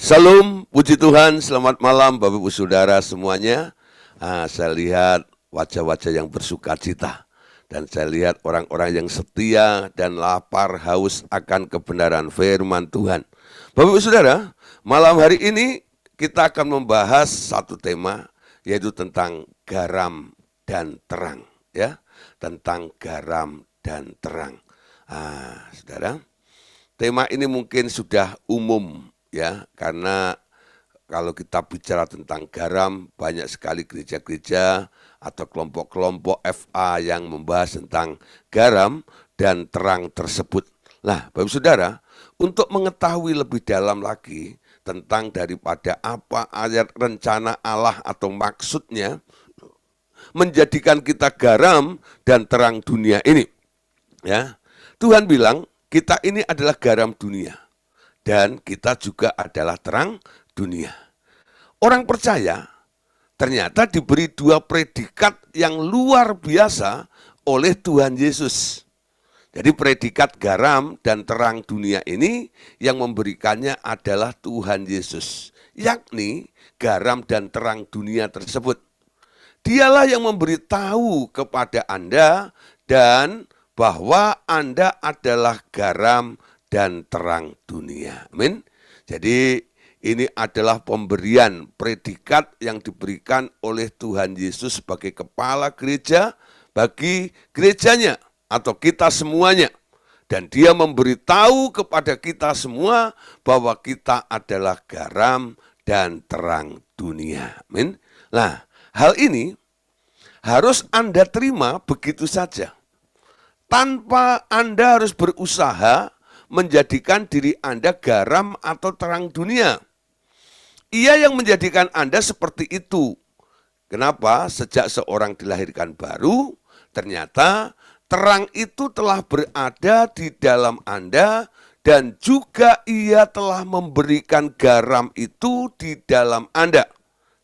Salam, puji Tuhan, selamat malam Bapak Ibu Saudara semuanya. Saya lihat wajah-wajah yang bersuka cita. Dan saya lihat orang-orang yang setia dan lapar haus akan kebenaran firman Tuhan. Bapak Ibu Saudara, malam hari ini kita akan membahas satu tema, yaitu tentang garam dan terang. Ya, tentang garam dan terang. Saudara, tema ini mungkin sudah umum, ya, karena kalau kita bicara tentang garam, banyak sekali gereja-gereja atau kelompok-kelompok FA yang membahas tentang garam dan terang tersebut. Nah, Bapak Saudara, untuk mengetahui lebih dalam lagi tentang daripada apa ayat rencana Allah atau maksudnya menjadikan kita garam dan terang dunia ini. Ya, Tuhan bilang kita ini adalah garam dunia. Dan kita juga adalah terang dunia. Orang percaya ternyata diberi dua predikat yang luar biasa oleh Tuhan Yesus. Jadi predikat garam dan terang dunia ini yang memberikannya adalah Tuhan Yesus. Yakni garam dan terang dunia tersebut. Dialah yang memberitahu kepada Anda dan bahwa Anda adalah garam dan terang dunia. Amin. Jadi ini adalah pemberian predikat yang diberikan oleh Tuhan Yesus sebagai kepala gereja bagi gerejanya atau kita semuanya. Dan dia memberitahu kepada kita semua bahwa kita adalah garam dan terang dunia. Amin. Nah, hal ini harus Anda terima begitu saja. Tanpa Anda harus berusaha menjadikan diri Anda garam atau terang dunia. Ia yang menjadikan Anda seperti itu. Kenapa? Sejak seorang dilahirkan baru, ternyata terang itu telah berada di dalam Anda dan juga ia telah memberikan garam itu di dalam Anda.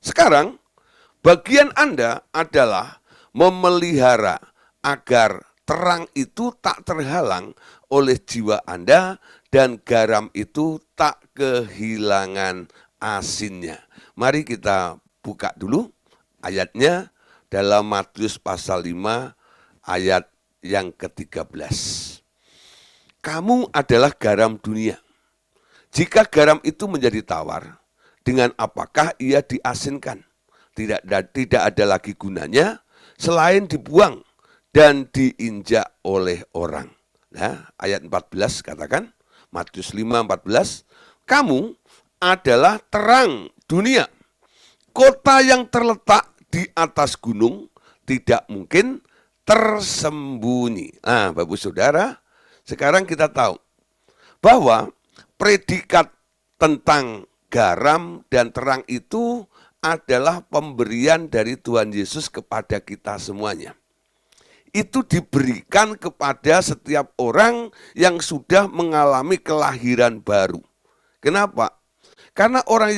Sekarang, bagian Anda adalah memelihara agar terang itu tak terhalang oleh jiwa Anda dan garam itu tak kehilangan asinnya. Mari kita buka dulu ayatnya dalam Matius pasal 5 ayat yang ke-13. Kamu adalah garam dunia. Jika garam itu menjadi tawar, dengan apakah ia diasinkan? Tidak ada lagi gunanya selain dibuang dan diinjak oleh orang. Nah, ayat 14 katakan, Matius 5:14, kamu adalah terang dunia. Kota yang terletak di atas gunung tidak mungkin tersembunyi. Nah, Bapak Saudara, sekarang kita tahu bahwa predikat tentang garam dan terang itu adalah pemberian dari Tuhan Yesus kepada kita semuanya. Itu diberikan kepada setiap orang yang sudah mengalami kelahiran baru. Kenapa? Karena orang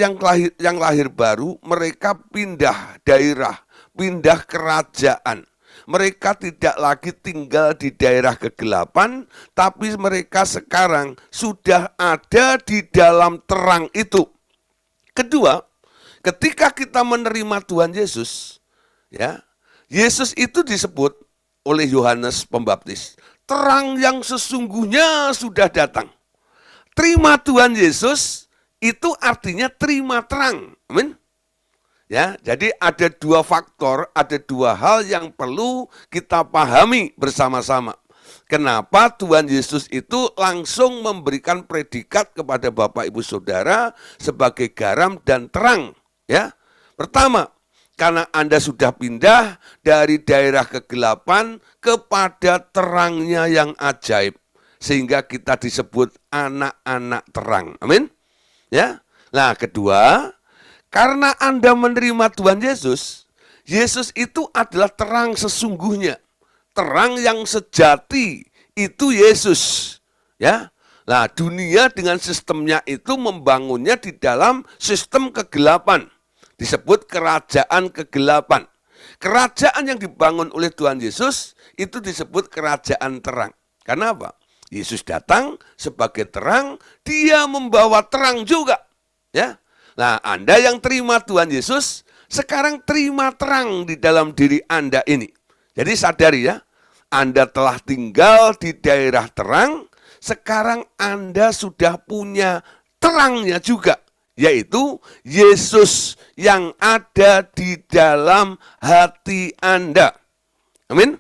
yang lahir baru, mereka pindah daerah, pindah kerajaan. Mereka tidak lagi tinggal di daerah kegelapan, tapi mereka sekarang sudah ada di dalam terang itu. Kedua, ketika kita menerima Tuhan Yesus, ya, Yesus itu disebut oleh Yohanes Pembaptis, terang yang sesungguhnya sudah datang. Terima Tuhan Yesus itu artinya terima terang. Amin. Ya, jadi ada dua faktor, ada dua hal yang perlu kita pahami bersama-sama. Kenapa Tuhan Yesus itu langsung memberikan predikat kepada Bapak Ibu Saudara sebagai garam dan terang, ya. Pertama, karena Anda sudah pindah dari daerah kegelapan kepada terangnya yang ajaib. Sehingga kita disebut anak-anak terang. Amin. Ya. Nah, kedua, karena Anda menerima Tuhan Yesus, Yesus itu adalah terang sesungguhnya. Terang yang sejati itu Yesus. Ya. Nah, dunia dengan sistemnya itu membangunnya di dalam sistem kegelapan. Disebut kerajaan kegelapan. Kerajaan yang dibangun oleh Tuhan Yesus itu disebut kerajaan terang. Kenapa? Yesus datang sebagai terang, dia membawa terang juga. Ya. Nah, Anda yang terima Tuhan Yesus, sekarang terima terang di dalam diri Anda ini. Jadi sadari ya, Anda telah tinggal di daerah terang, sekarang Anda sudah punya terangnya juga, yaitu Yesus yang ada di dalam hati Anda. Amin.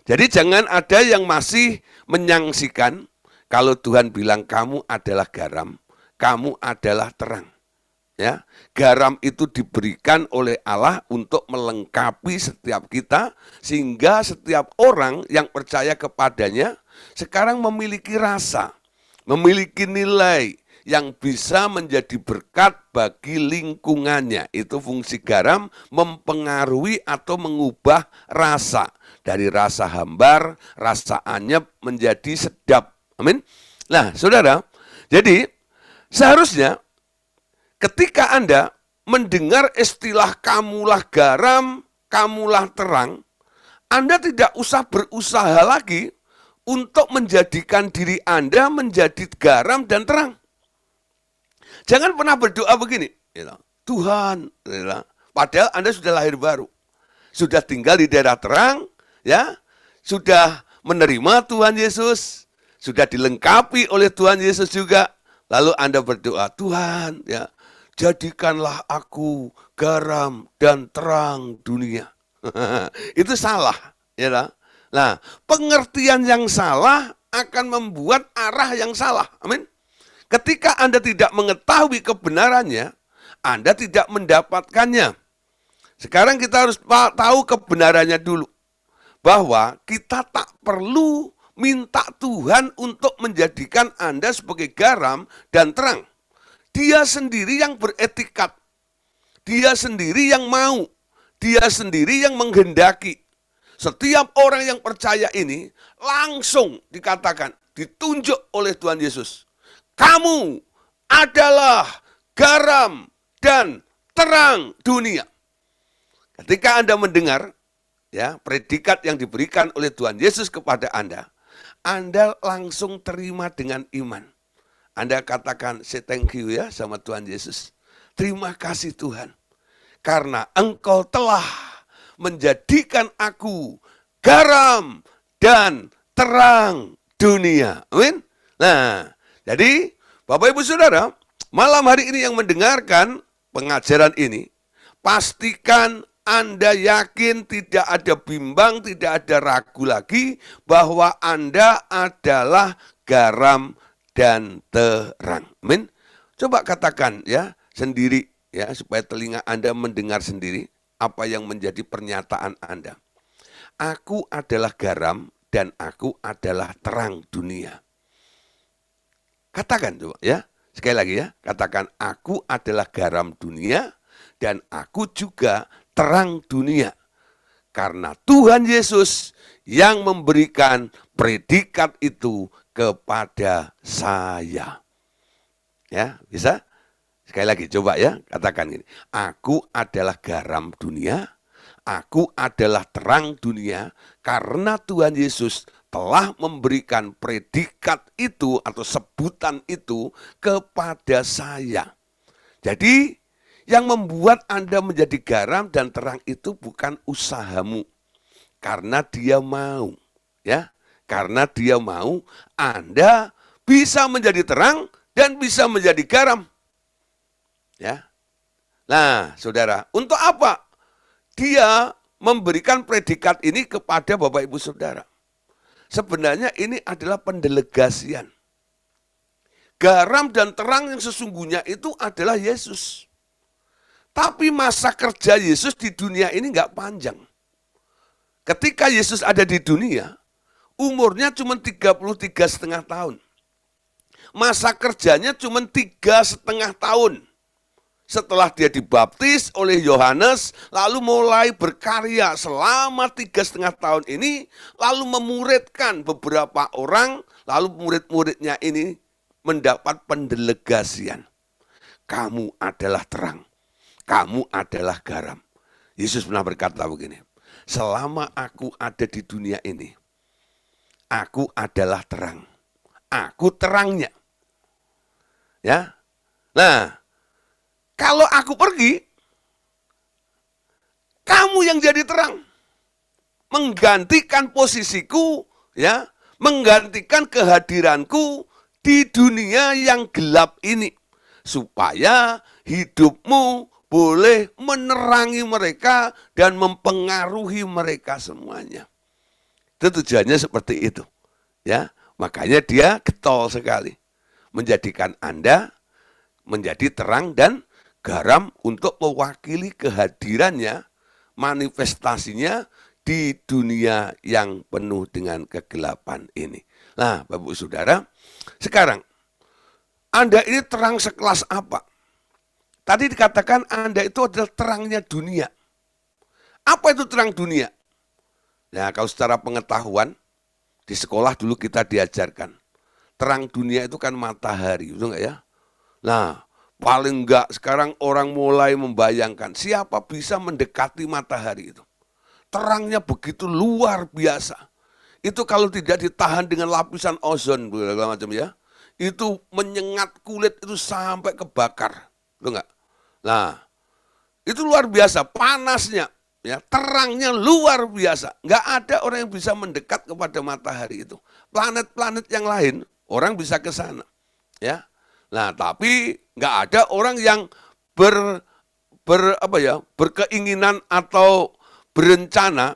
Jadi jangan ada yang masih menyangsikan kalau Tuhan bilang kamu adalah garam, kamu adalah terang. Ya, garam itu diberikan oleh Allah untuk melengkapi setiap kita sehingga setiap orang yang percaya kepadanya sekarang memiliki rasa, memiliki nilai yang bisa menjadi berkat bagi lingkungannya. Itu fungsi garam, mempengaruhi atau mengubah rasa dari rasa hambar, rasa anyep menjadi sedap. Amin. Nah, saudara, jadi seharusnya ketika Anda mendengar istilah kamulah garam, kamulah terang, Anda tidak usah berusaha lagi untuk menjadikan diri Anda menjadi garam dan terang. Jangan pernah berdoa begini, Tuhan, padahal Anda sudah lahir baru, sudah tinggal di daerah terang, ya, sudah menerima Tuhan Yesus, sudah dilengkapi oleh Tuhan Yesus juga. Lalu Anda berdoa, Tuhan, ya, jadikanlah aku garam dan terang dunia. Itu salah, ya. Nah, pengertian yang salah akan membuat arah yang salah. Amin. Ketika Anda tidak mengetahui kebenarannya, Anda tidak mendapatkannya. Sekarang kita harus tahu kebenarannya dulu. Bahwa kita tak perlu minta Tuhan untuk menjadikan Anda sebagai garam dan terang. Dia sendiri yang beretikat. Dia sendiri yang mau. Dia sendiri yang menghendaki. Setiap orang yang percaya ini langsung dikatakan, ditunjuk oleh Tuhan Yesus. Kamu adalah garam dan terang dunia. Ketika Anda mendengar ya predikat yang diberikan oleh Tuhan Yesus kepada Anda langsung terima dengan iman. Anda katakan, say thank you ya sama Tuhan Yesus. Terima kasih Tuhan. Karena Engkau telah menjadikan aku garam dan terang dunia. Amin. Nah, jadi Bapak Ibu Saudara, malam hari ini yang mendengarkan pengajaran ini, pastikan Anda yakin, tidak ada bimbang, tidak ada ragu lagi bahwa Anda adalah garam dan terang. Amin. Coba katakan ya sendiri ya supaya telinga Anda mendengar sendiri apa yang menjadi pernyataan Anda. Aku adalah garam dan aku adalah terang dunia. Katakan coba ya. Sekali lagi ya, katakan aku adalah garam dunia dan aku juga terang dunia. Karena Tuhan Yesus yang memberikan predikat itu kepada saya. Ya, bisa? Sekali lagi coba ya, katakan ini. Aku adalah garam dunia, aku adalah terang dunia karena Tuhan Yesus telah memberikan predikat itu atau sebutan itu kepada saya. Jadi yang membuat Anda menjadi garam dan terang itu bukan usahamu. Karena dia mau. Ya, karena dia mau Anda bisa menjadi terang dan bisa menjadi garam. Ya. Nah, saudara, untuk apa dia memberikan predikat ini kepada Bapak Ibu Saudara? Sebenarnya ini adalah pendelegasian. Garam dan terang yang sesungguhnya itu adalah Yesus. Tapi masa kerja Yesus di dunia ini nggak panjang. Ketika Yesus ada di dunia, umurnya cuma 33,5 tahun. Masa kerjanya cuma 3,5 tahun. Setelah dia dibaptis oleh Yohanes, lalu mulai berkarya selama 3,5 tahun ini, lalu memuridkan beberapa orang, lalu murid-muridnya ini mendapat pendelegasian. Kamu adalah terang, kamu adalah garam. Yesus pernah berkata begini, selama aku ada di dunia ini, aku adalah terang, aku terangnya. Ya, nah, Kalau aku pergi, kamu yang jadi terang. Menggantikan posisiku, ya, menggantikan kehadiranku di dunia yang gelap ini. Supaya hidupmu boleh menerangi mereka dan mempengaruhi mereka semuanya. Itu tujuannya seperti itu. Ya, makanya dia getol sekali. Menjadikan Anda menjadi terang dan garam untuk mewakili kehadirannya, manifestasinya di dunia yang penuh dengan kegelapan ini. Nah, Bapak Saudara, sekarang Anda ini terang sekelas apa? Tadi dikatakan Anda itu adalah terangnya dunia. Apa itu terang dunia? Nah, kalau secara pengetahuan, di sekolah dulu kita diajarkan. Terang dunia itu kan matahari, betul nggak ya? Nah, paling enggak sekarang orang mulai membayangkan siapa bisa mendekati matahari itu. Terangnya begitu luar biasa. Itu kalau tidak ditahan dengan lapisan ozon, segala macam ya, itu menyengat kulit itu sampai kebakar, betul enggak? Nah, itu luar biasa panasnya, ya, terangnya luar biasa. Enggak ada orang yang bisa mendekat kepada matahari itu. Planet-planet yang lain orang bisa ke sana, ya. Nah, tapi nggak ada orang yang berkeinginan atau berencana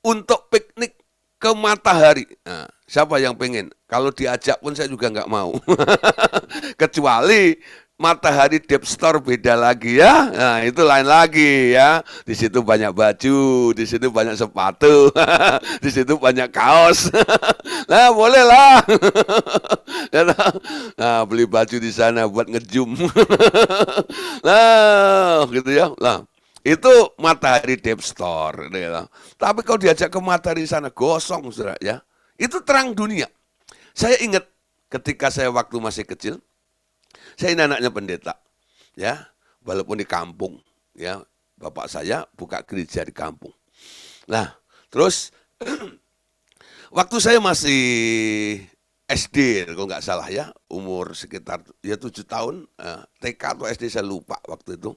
untuk piknik ke matahari. Nah, siapa yang pengen? Kalau diajak pun saya juga nggak mau. Kecuali matahari Deep Store beda lagi ya. Nah, itu lain lagi ya. Di situ banyak baju, di situ banyak sepatu, di situ banyak kaos. Nah, boleh lah. Nah, beli baju di sana buat ngejum. Nah, gitu ya. Nah, itu matahari Deep Store. Tapi kalau diajak ke matahari sana, gosong, saudara ya. Itu terang dunia. Saya ingat ketika saya waktu masih kecil, saya ini anaknya pendeta, ya, walaupun di kampung, ya, bapak saya buka gereja di kampung. Nah, terus waktu saya masih SD, kalau nggak salah ya, umur sekitar ya 7 tahun, TK atau SD saya lupa waktu itu.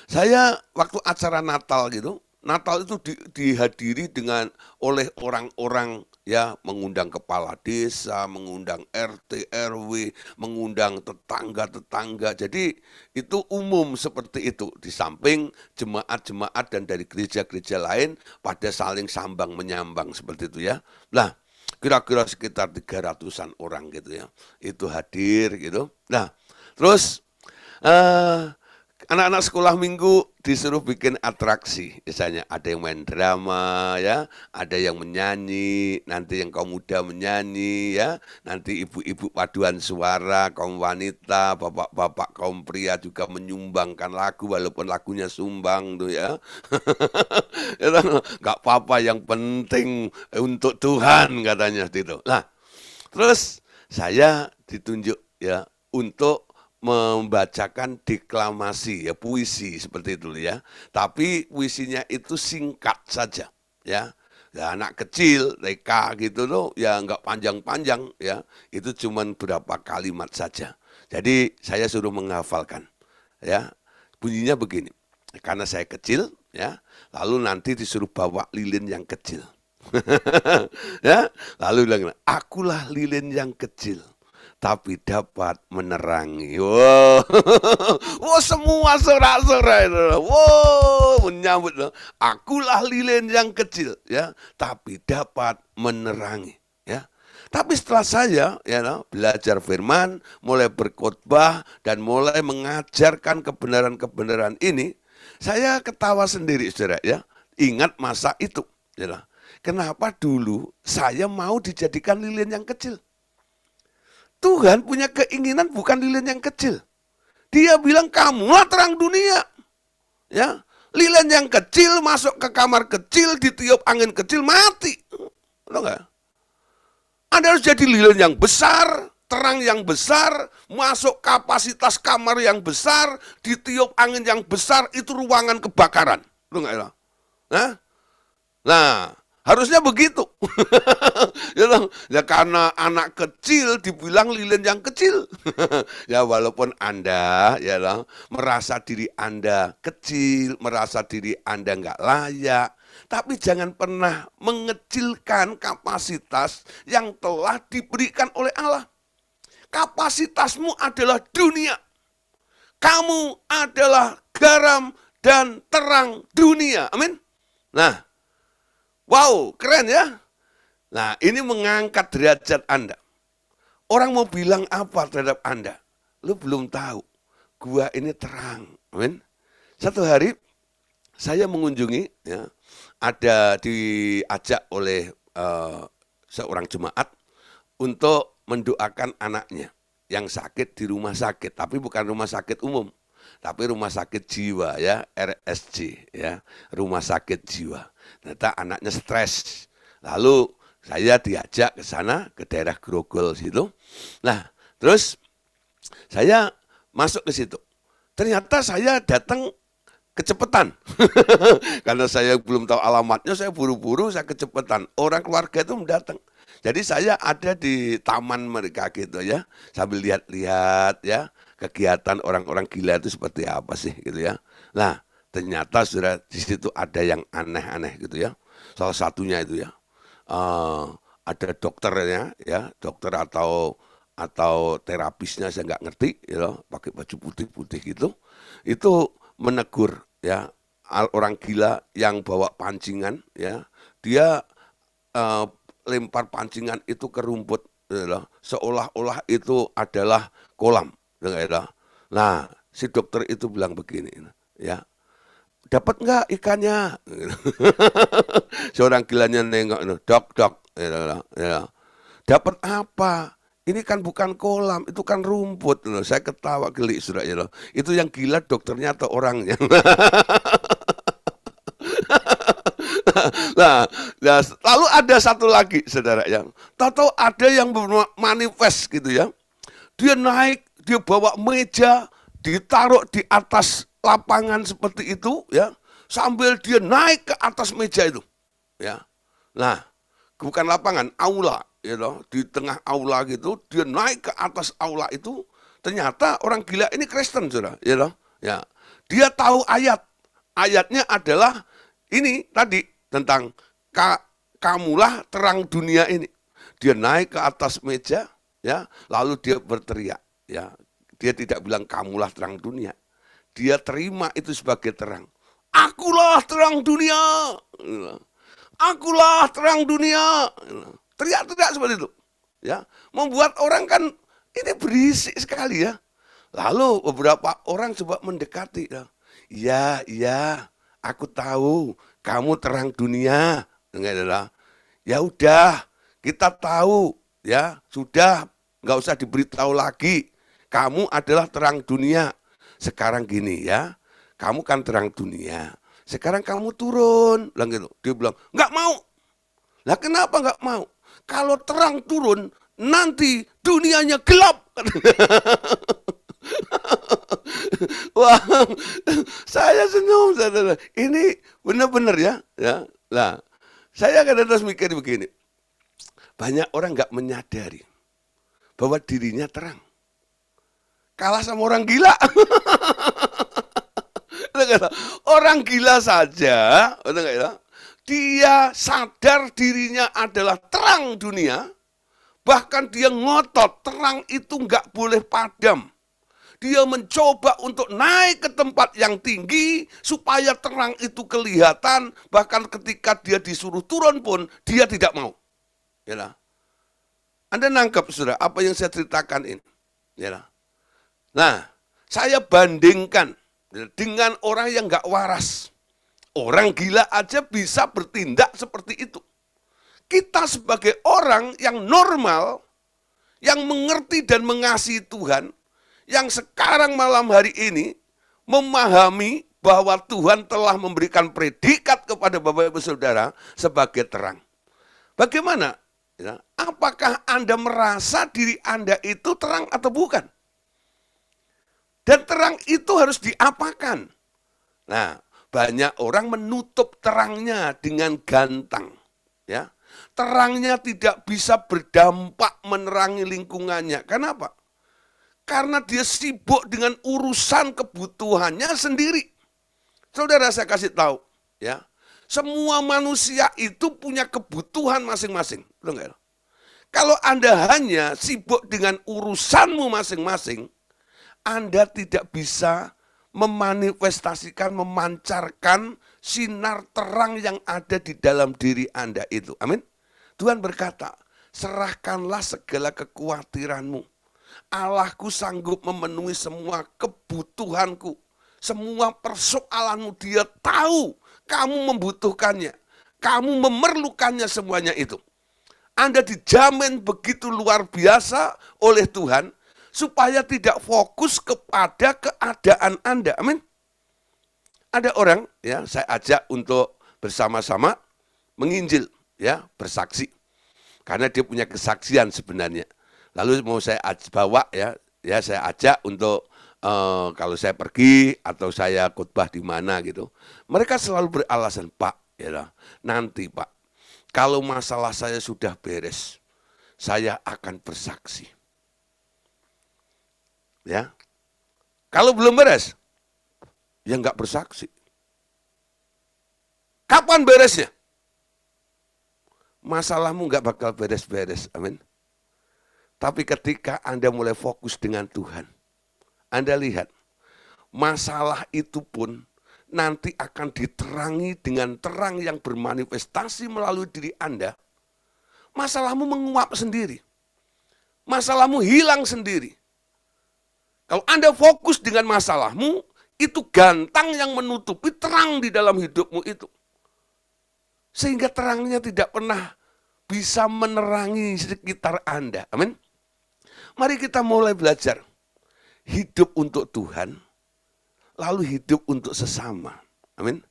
Saya waktu acara Natal gitu, Natal itu dihadiri dengan oleh orang-orang ya, mengundang kepala desa, mengundang RT, RW, mengundang tetangga-tetangga. Jadi itu umum seperti itu. Di samping jemaat-jemaat dan dari gereja-gereja lain pada saling sambang menyambang seperti itu ya. Nah, kira-kira sekitar 300-an orang gitu ya. Itu hadir gitu. Nah, terus anak-anak sekolah minggu disuruh bikin atraksi, misalnya ada yang main drama ya, ada yang menyanyi, nanti yang kaum muda menyanyi ya, nanti ibu-ibu paduan suara, kaum wanita, bapak-bapak kaum pria juga menyumbangkan lagu walaupun lagunya sumbang tuh ya. Gak apa-apa, yang penting untuk Tuhan katanya gitu. Nah, terus saya ditunjuk ya untuk membacakan deklamasi ya, puisi seperti itu ya. Tapi puisinya itu singkat saja ya. Ya, anak kecil TK gitu loh ya, nggak panjang-panjang ya. Itu cuman berapa kalimat saja. Jadi saya suruh menghafalkan ya. Bunyinya begini. Karena saya kecil ya, lalu nanti disuruh bawa lilin yang kecil. Ya, lalu bilang, akulah lilin yang kecil tapi dapat menerangi. Wow, wow, semua sorak-sorai itu. Wow, menyambut. Akulah lilin yang kecil, ya, tapi dapat menerangi. Ya, tapi setelah saya, ya, belajar firman, mulai berkhotbah dan mulai mengajarkan kebenaran-kebenaran ini, saya ketawa sendiri, saudara. Ya, ingat masa itu. Ya, kenapa dulu saya mau dijadikan lilin yang kecil? Tuhan punya keinginan bukan lilin yang kecil. Dia bilang kamulah terang dunia. Ya, lilin yang kecil masuk ke kamar kecil, ditiup angin kecil, mati. Enggak? Anda harus jadi lilin yang besar, terang yang besar, masuk kapasitas kamar yang besar, ditiup angin yang besar, itu ruangan kebakaran. Enggak? Nah, Harusnya begitu. Ya karena anak kecil dibilang lilin yang kecil. Ya walaupun Anda ya merasa diri Anda kecil, merasa diri Anda nggak layak, tapi jangan pernah mengecilkan kapasitas yang telah diberikan oleh Allah. Kapasitasmu adalah dunia. Kamu adalah garam dan terang dunia. Amin. Nah, wow, keren ya. Nah, ini mengangkat derajat Anda. Orang mau bilang apa terhadap Anda? Lu belum tahu. Gua ini terang. Amin. Satu hari saya mengunjungi, ya, ada diajak oleh seorang jemaat untuk mendoakan anaknya yang sakit di rumah sakit, tapi bukan rumah sakit umum, tapi rumah sakit jiwa, ya, RSJ, ya, rumah sakit jiwa. Ternyata anaknya stres. Lalu saya diajak ke sana, ke daerah Grogol situ. Nah, terus saya masuk ke situ. Ternyata saya datang kecepatan. Karena saya belum tahu alamatnya, saya buru-buru, saya kecepatan. Orang keluarga itu datang. Jadi saya ada di taman mereka gitu ya, sambil lihat-lihat ya, kegiatan orang-orang gila itu seperti apa sih gitu ya. Nah, ternyata sudah di situ ada yang aneh-aneh gitu ya. Salah satunya itu ya, ada dokternya ya, dokter atau terapisnya saya nggak ngerti, ya, pakai baju putih-putih gitu, itu menegur ya orang gila yang bawa pancingan ya, dia lempar pancingan itu ke rumput, ya, seolah-olah itu adalah kolam, ya. Nah, si dokter itu bilang begini, ya, dapat nggak ikannya? Seorang gilanya nengok, dok, ya. Dapat apa? Ini kan bukan kolam, itu kan rumput. Saya ketawa geli, sudah ya. Itu yang gila dokternya atau orangnya? Nah, lalu ada satu lagi, saudara, yang tahu ada yang manifest gitu ya. Dia naik, dia bawa meja, ditaruh di atas lapangan seperti itu ya, sambil dia naik ke atas meja itu, ya. Nah, bukan lapangan, aula, ya loh, di tengah aula gitu, dia naik ke atas aula itu. Ternyata orang gila ini Kristen, saudara, ya loh, ya. Dia tahu ayatnya adalah ini tadi tentang kamulah terang dunia ini. Dia naik ke atas meja, ya, lalu dia berteriak, ya. Dia tidak bilang kamulah terang dunia. Dia terima itu sebagai terang. Akulah terang dunia. Akulah terang dunia. Teriak-teriak seperti itu. Ya, membuat orang kan ini berisik sekali ya. Lalu beberapa orang coba mendekati. Ya, iya, aku tahu kamu terang dunia. Ya udah, kita tahu, ya sudah, nggak usah diberitahu lagi. Kamu adalah terang dunia. Sekarang gini ya, kamu kan terang dunia. Sekarang kamu turun, bilang gitu. Dia bilang nggak mau. Lah kenapa nggak mau? Kalau terang turun, nanti dunianya gelap. Wah, saya senyum, saudara. Ini benar-benar ya. Lah, saya kadang terus mikir begini. Banyak orang nggak menyadari bahwa dirinya terang. Kalah sama orang gila. Orang gila saja, dia sadar dirinya adalah terang dunia, bahkan dia ngotot terang itu nggak boleh padam. Dia mencoba untuk naik ke tempat yang tinggi supaya terang itu kelihatan, bahkan ketika dia disuruh turun pun dia tidak mau. Ya, Anda nangkep, saudara, apa yang saya ceritakan ini? Ya. Nah, saya bandingkan dengan orang yang nggak waras. Orang gila aja bisa bertindak seperti itu. Kita sebagai orang yang normal, yang mengerti dan mengasihi Tuhan, yang sekarang malam hari ini memahami bahwa Tuhan telah memberikan predikat kepada Bapak Ibu Saudara sebagai terang. Bagaimana? Ya, apakah Anda merasa diri Anda itu terang atau bukan? Dan terang itu harus diapakan? Nah, banyak orang menutup terangnya dengan gantang. ya. Terangnya tidak bisa berdampak menerangi lingkungannya. Kenapa? Karena dia sibuk dengan urusan kebutuhannya sendiri. Saudara, saya kasih tahu, ya. Semua manusia itu punya kebutuhan masing-masing. Kalau Anda hanya sibuk dengan urusanmu masing-masing, Anda tidak bisa memanifestasikan, memancarkan sinar terang yang ada di dalam diri Anda itu. Amin. Tuhan berkata, serahkanlah segala kekhawatiranmu. Allahku sanggup memenuhi semua kebutuhanku. Semua persoalanmu, dia tahu kamu membutuhkannya. Kamu memerlukannya semuanya itu. Anda dijamin begitu luar biasa oleh Tuhan, supaya tidak fokus kepada keadaan Anda. Amin. Ada orang, ya, saya ajak untuk bersama-sama menginjil, ya, bersaksi. Karena dia punya kesaksian sebenarnya. Lalu mau saya bawa, ya saya ajak untuk kalau saya pergi atau saya khotbah di mana gitu. Mereka selalu beralasan, Pak, ya, nanti Pak, kalau masalah saya sudah beres, saya akan bersaksi. Ya, kalau belum beres, ya nggak bersaksi. Kapan beresnya? Masalahmu nggak bakal beres-beres, amin. Tapi ketika Anda mulai fokus dengan Tuhan, Anda lihat, masalah itu pun nanti akan diterangi dengan terang yang bermanifestasi melalui diri Anda. Masalahmu menguap sendiri. Masalahmu hilang sendiri. Kalau Anda fokus dengan masalahmu, itu gantang yang menutupi terang di dalam hidupmu itu. Sehingga terangnya tidak pernah bisa menerangi sekitar Anda. Amin. Mari kita mulai belajar. Hidup untuk Tuhan, lalu hidup untuk sesama. Amin.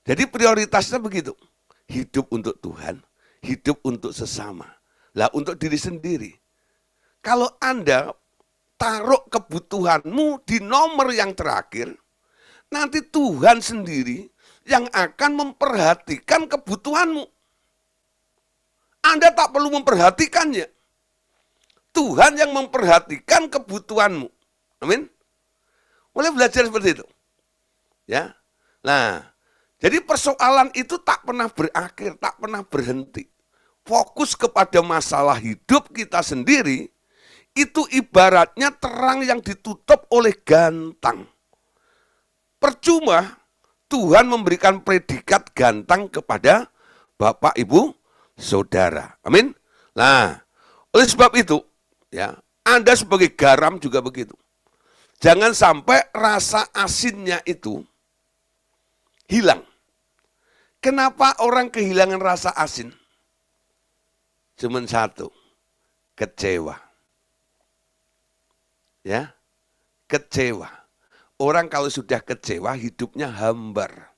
Jadi prioritasnya begitu. Hidup untuk Tuhan, hidup untuk sesama. Lah untuk diri sendiri. Kalau Anda taruh kebutuhanmu di nomor yang terakhir, nanti Tuhan sendiri yang akan memperhatikan kebutuhanmu. Anda tak perlu memperhatikannya. Tuhan yang memperhatikan kebutuhanmu. Amin. Mulai belajar seperti itu. Ya. Nah, jadi persoalan itu tak pernah berakhir, tak pernah berhenti. Fokus kepada masalah hidup kita sendiri, itu ibaratnya terang yang ditutup oleh gantang. Percuma Tuhan memberikan predikat gantang kepada Bapak, Ibu, Saudara. Amin. Nah, oleh sebab itu, ya, Anda sebagai garam juga begitu. Jangan sampai rasa asinnya itu hilang. Kenapa orang kehilangan rasa asin? Cuma satu, kecewa. Ya, kecewa. Orang kalau sudah kecewa, hidupnya hambar.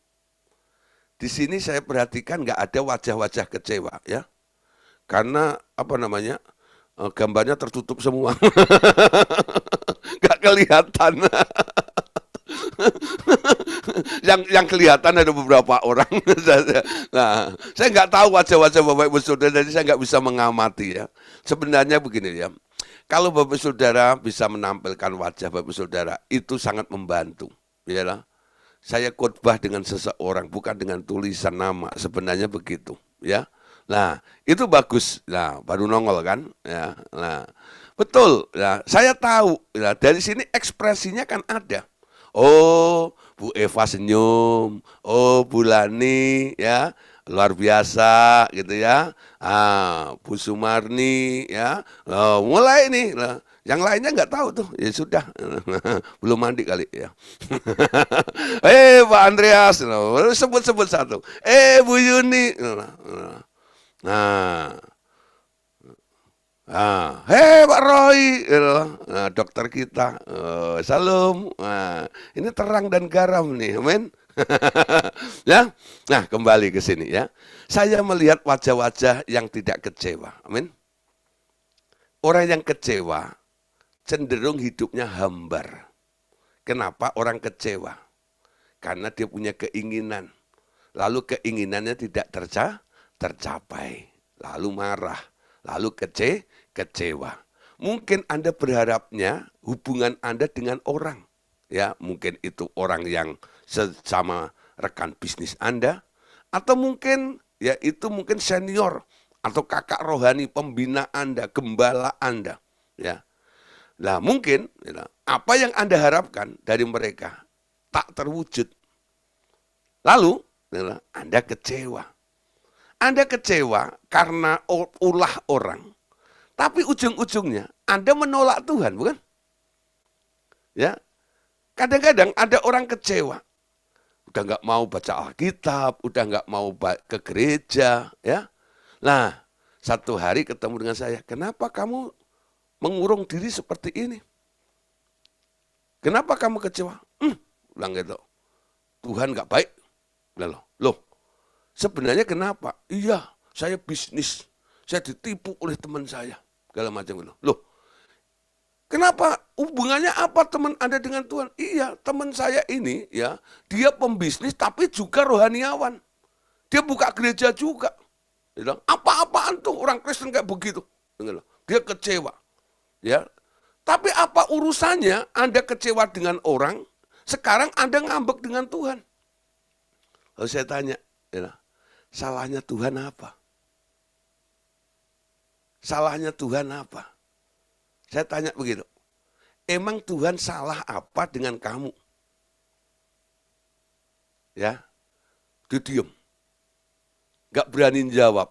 Di sini saya perhatikan nggak ada wajah-wajah kecewa, ya. Karena apa namanya? Gambarnya tertutup semua. Gak kelihatan. yang kelihatan ada beberapa orang. Nah, saya nggak tahu wajah-wajah Bapak Ibu Saudara, jadi saya nggak bisa mengamati, ya. Sebenarnya begini, ya. Kalau Bapak Saudara bisa menampilkan wajah Bapak Saudara, itu sangat membantu. Ya, saya khotbah dengan seseorang, bukan dengan tulisan nama, sebenarnya begitu, ya. Nah, itu bagus. Nah, baru nongol kan? Ya. Nah, betul. Ya, saya tahu. Ya, dari sini ekspresinya kan ada. Oh, Bu Eva senyum. Oh, Bu Lani, ya, luar biasa, gitu ya. Bu Sumarni, ya. Oh, mulai nih. Yang lainnya nggak tahu tuh. Ya sudah, belum mandi kali, ya. Pak Andreas, sebut-sebut satu. Bu Yuni. Nah, Pak Roy, nah, dokter kita, salam. Nah, ini terang dan garam nih, amin. Ya, nah kembali ke sini, ya. Saya melihat wajah-wajah yang tidak kecewa, amin. Orang yang kecewa cenderung hidupnya hambar. Kenapa orang kecewa? Karena dia punya keinginan, lalu keinginannya tidak tercapai, lalu marah, lalu kecewa. Mungkin Anda berharapnya hubungan Anda dengan orang, ya mungkin itu orang yang sesama rekan bisnis Anda, atau mungkin ya itu mungkin senior atau kakak rohani pembina Anda, gembala Anda, ya. Nah mungkin ya, apa yang Anda harapkan dari mereka tak terwujud. Lalu ya, Anda kecewa. Anda kecewa karena ulah orang, tapi ujung-ujungnya Anda menolak Tuhan, bukan? Ya, kadang-kadang ada orang kecewa, udah nggak mau baca Alkitab, udah nggak mau ke gereja, ya. Nah, satu hari ketemu dengan saya, kenapa kamu mengurung diri seperti ini? Kenapa kamu kecewa? Bilang gitu, Tuhan nggak baik. Loh, sebenarnya kenapa? Iya, saya bisnis, saya ditipu oleh teman saya, segala macam gitu. Loh, kenapa? Hubungannya apa teman Anda dengan Tuhan? Iya, teman saya ini ya, dia pembisnis tapi juga rohaniawan. Dia buka gereja juga. Dia bilang, apa-apaan tuh orang Kristen kayak begitu? Dia kecewa. Ya. Tapi apa urusannya Anda kecewa dengan orang, sekarang Anda ngambek dengan Tuhan? Lalu saya tanya, ya, salahnya Tuhan apa? Salahnya Tuhan apa? Saya tanya begitu. Emang Tuhan salah apa dengan kamu? Ya, dia diam. Gak berani jawab.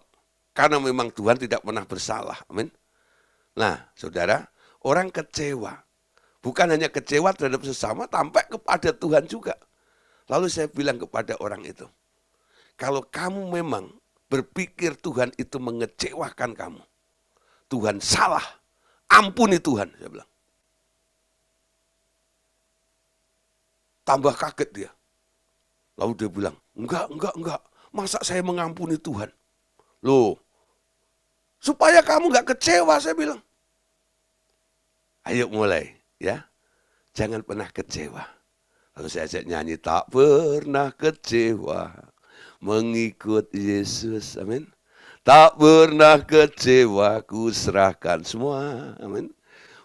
Karena memang Tuhan tidak pernah bersalah. Amin. Nah, saudara, orang kecewa. Bukan hanya kecewa terhadap sesama, sampai kepada Tuhan juga. Lalu saya bilang kepada orang itu, kalau kamu memang berpikir Tuhan itu mengecewakan kamu, Tuhan salah, ampuni Tuhan, saya bilang. Tambah kaget dia. Lalu dia bilang, enggak. Masa saya mengampuni Tuhan? Loh, supaya kamu enggak kecewa, saya bilang. Ayo mulai, ya. Jangan pernah kecewa. Lalu saya ajak nyanyi, tak pernah kecewa mengikut Yesus, amin. Tak pernah kecewa, ku serahkan semua, amin.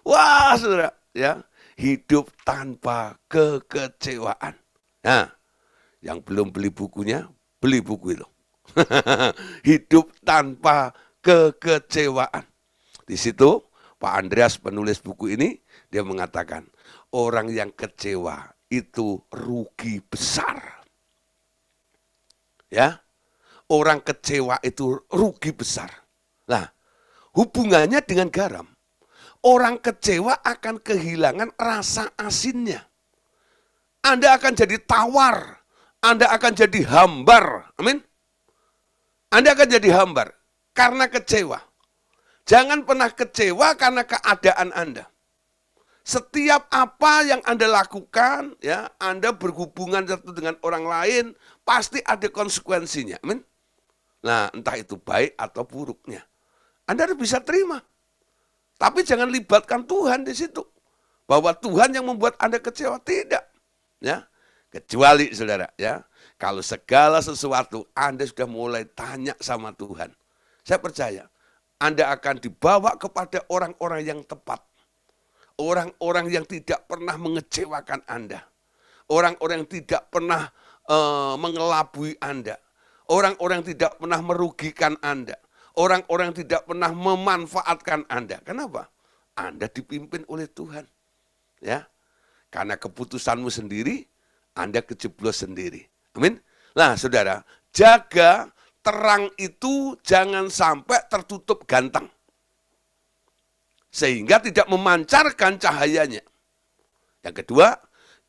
Wah, saudara, ya. Hidup tanpa kekecewaan. Nah, yang belum beli bukunya, beli buku itu. Hidup tanpa kekecewaan. Di situ Pak Andreas penulis buku ini, dia mengatakan, orang yang kecewa itu rugi besar. Ya, orang kecewa itu rugi besar. Nah, hubungannya dengan garam. Orang kecewa akan kehilangan rasa asinnya. Anda akan jadi tawar. Anda akan jadi hambar. Amin. Anda akan jadi hambar karena kecewa. Jangan pernah kecewa karena keadaan Anda. Setiap apa yang Anda lakukan, ya, Anda berhubungan satu dengan orang lain, pasti ada konsekuensinya. Amin. Nah, entah itu baik atau buruknya. Anda harus bisa terima. Tapi jangan libatkan Tuhan di situ. Bahwa Tuhan yang membuat Anda kecewa, tidak. Ya. Kecuali saudara, ya, kalau segala sesuatu Anda sudah mulai tanya sama Tuhan, saya percaya Anda akan dibawa kepada orang-orang yang tepat. Orang-orang yang tidak pernah mengecewakan Anda. Orang-orang yang tidak pernah mengelabui Anda. Orang-orang yang tidak pernah merugikan Anda. Orang-orang yang tidak pernah memanfaatkan Anda. Kenapa? Anda dipimpin oleh Tuhan. Ya, karena keputusanmu sendiri, Anda kejeblos sendiri. Amin. Nah, saudara, jaga terang itu jangan sampai tertutup gantang. Sehingga tidak memancarkan cahayanya. Yang kedua,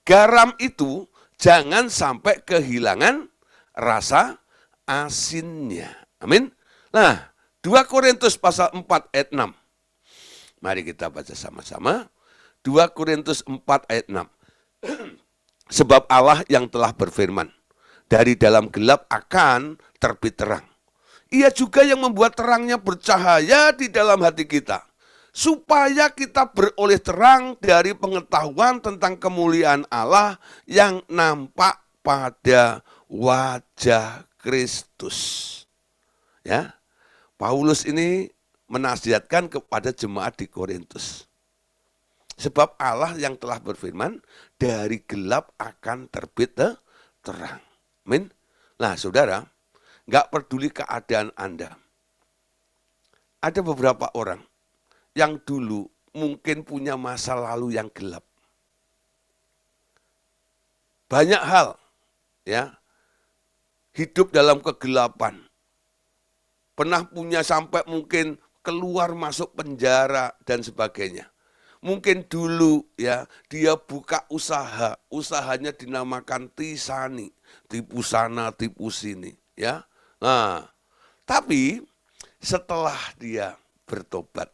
garam itu jangan sampai kehilangan rasa asinnya. Amin. Nah, 2 Korintus pasal 4 ayat 6. Mari kita baca sama-sama. 2 Korintus 4 ayat 6. Sebab Allah yang telah berfirman, dari dalam gelap akan terbit terang. Ia juga yang membuat terangnya bercahaya di dalam hati kita, supaya kita beroleh terang dari pengetahuan tentang kemuliaan Allah yang nampak pada wajah Kristus. Ya, Paulus ini menasihatkan kepada jemaat di Korintus. Sebab Allah yang telah berfirman, dari gelap akan terbit terang. Amin. Nah, saudara, nggak peduli keadaan Anda. Ada beberapa orang yang dulu mungkin punya masa lalu yang gelap. Banyak hal, ya, hidup dalam kegelapan. Pernah punya sampai mungkin keluar masuk penjara dan sebagainya. Mungkin dulu ya dia buka usaha, usahanya dinamakan tisani, tipu sana, tipu sini, ya. Nah, tapi setelah dia bertobat,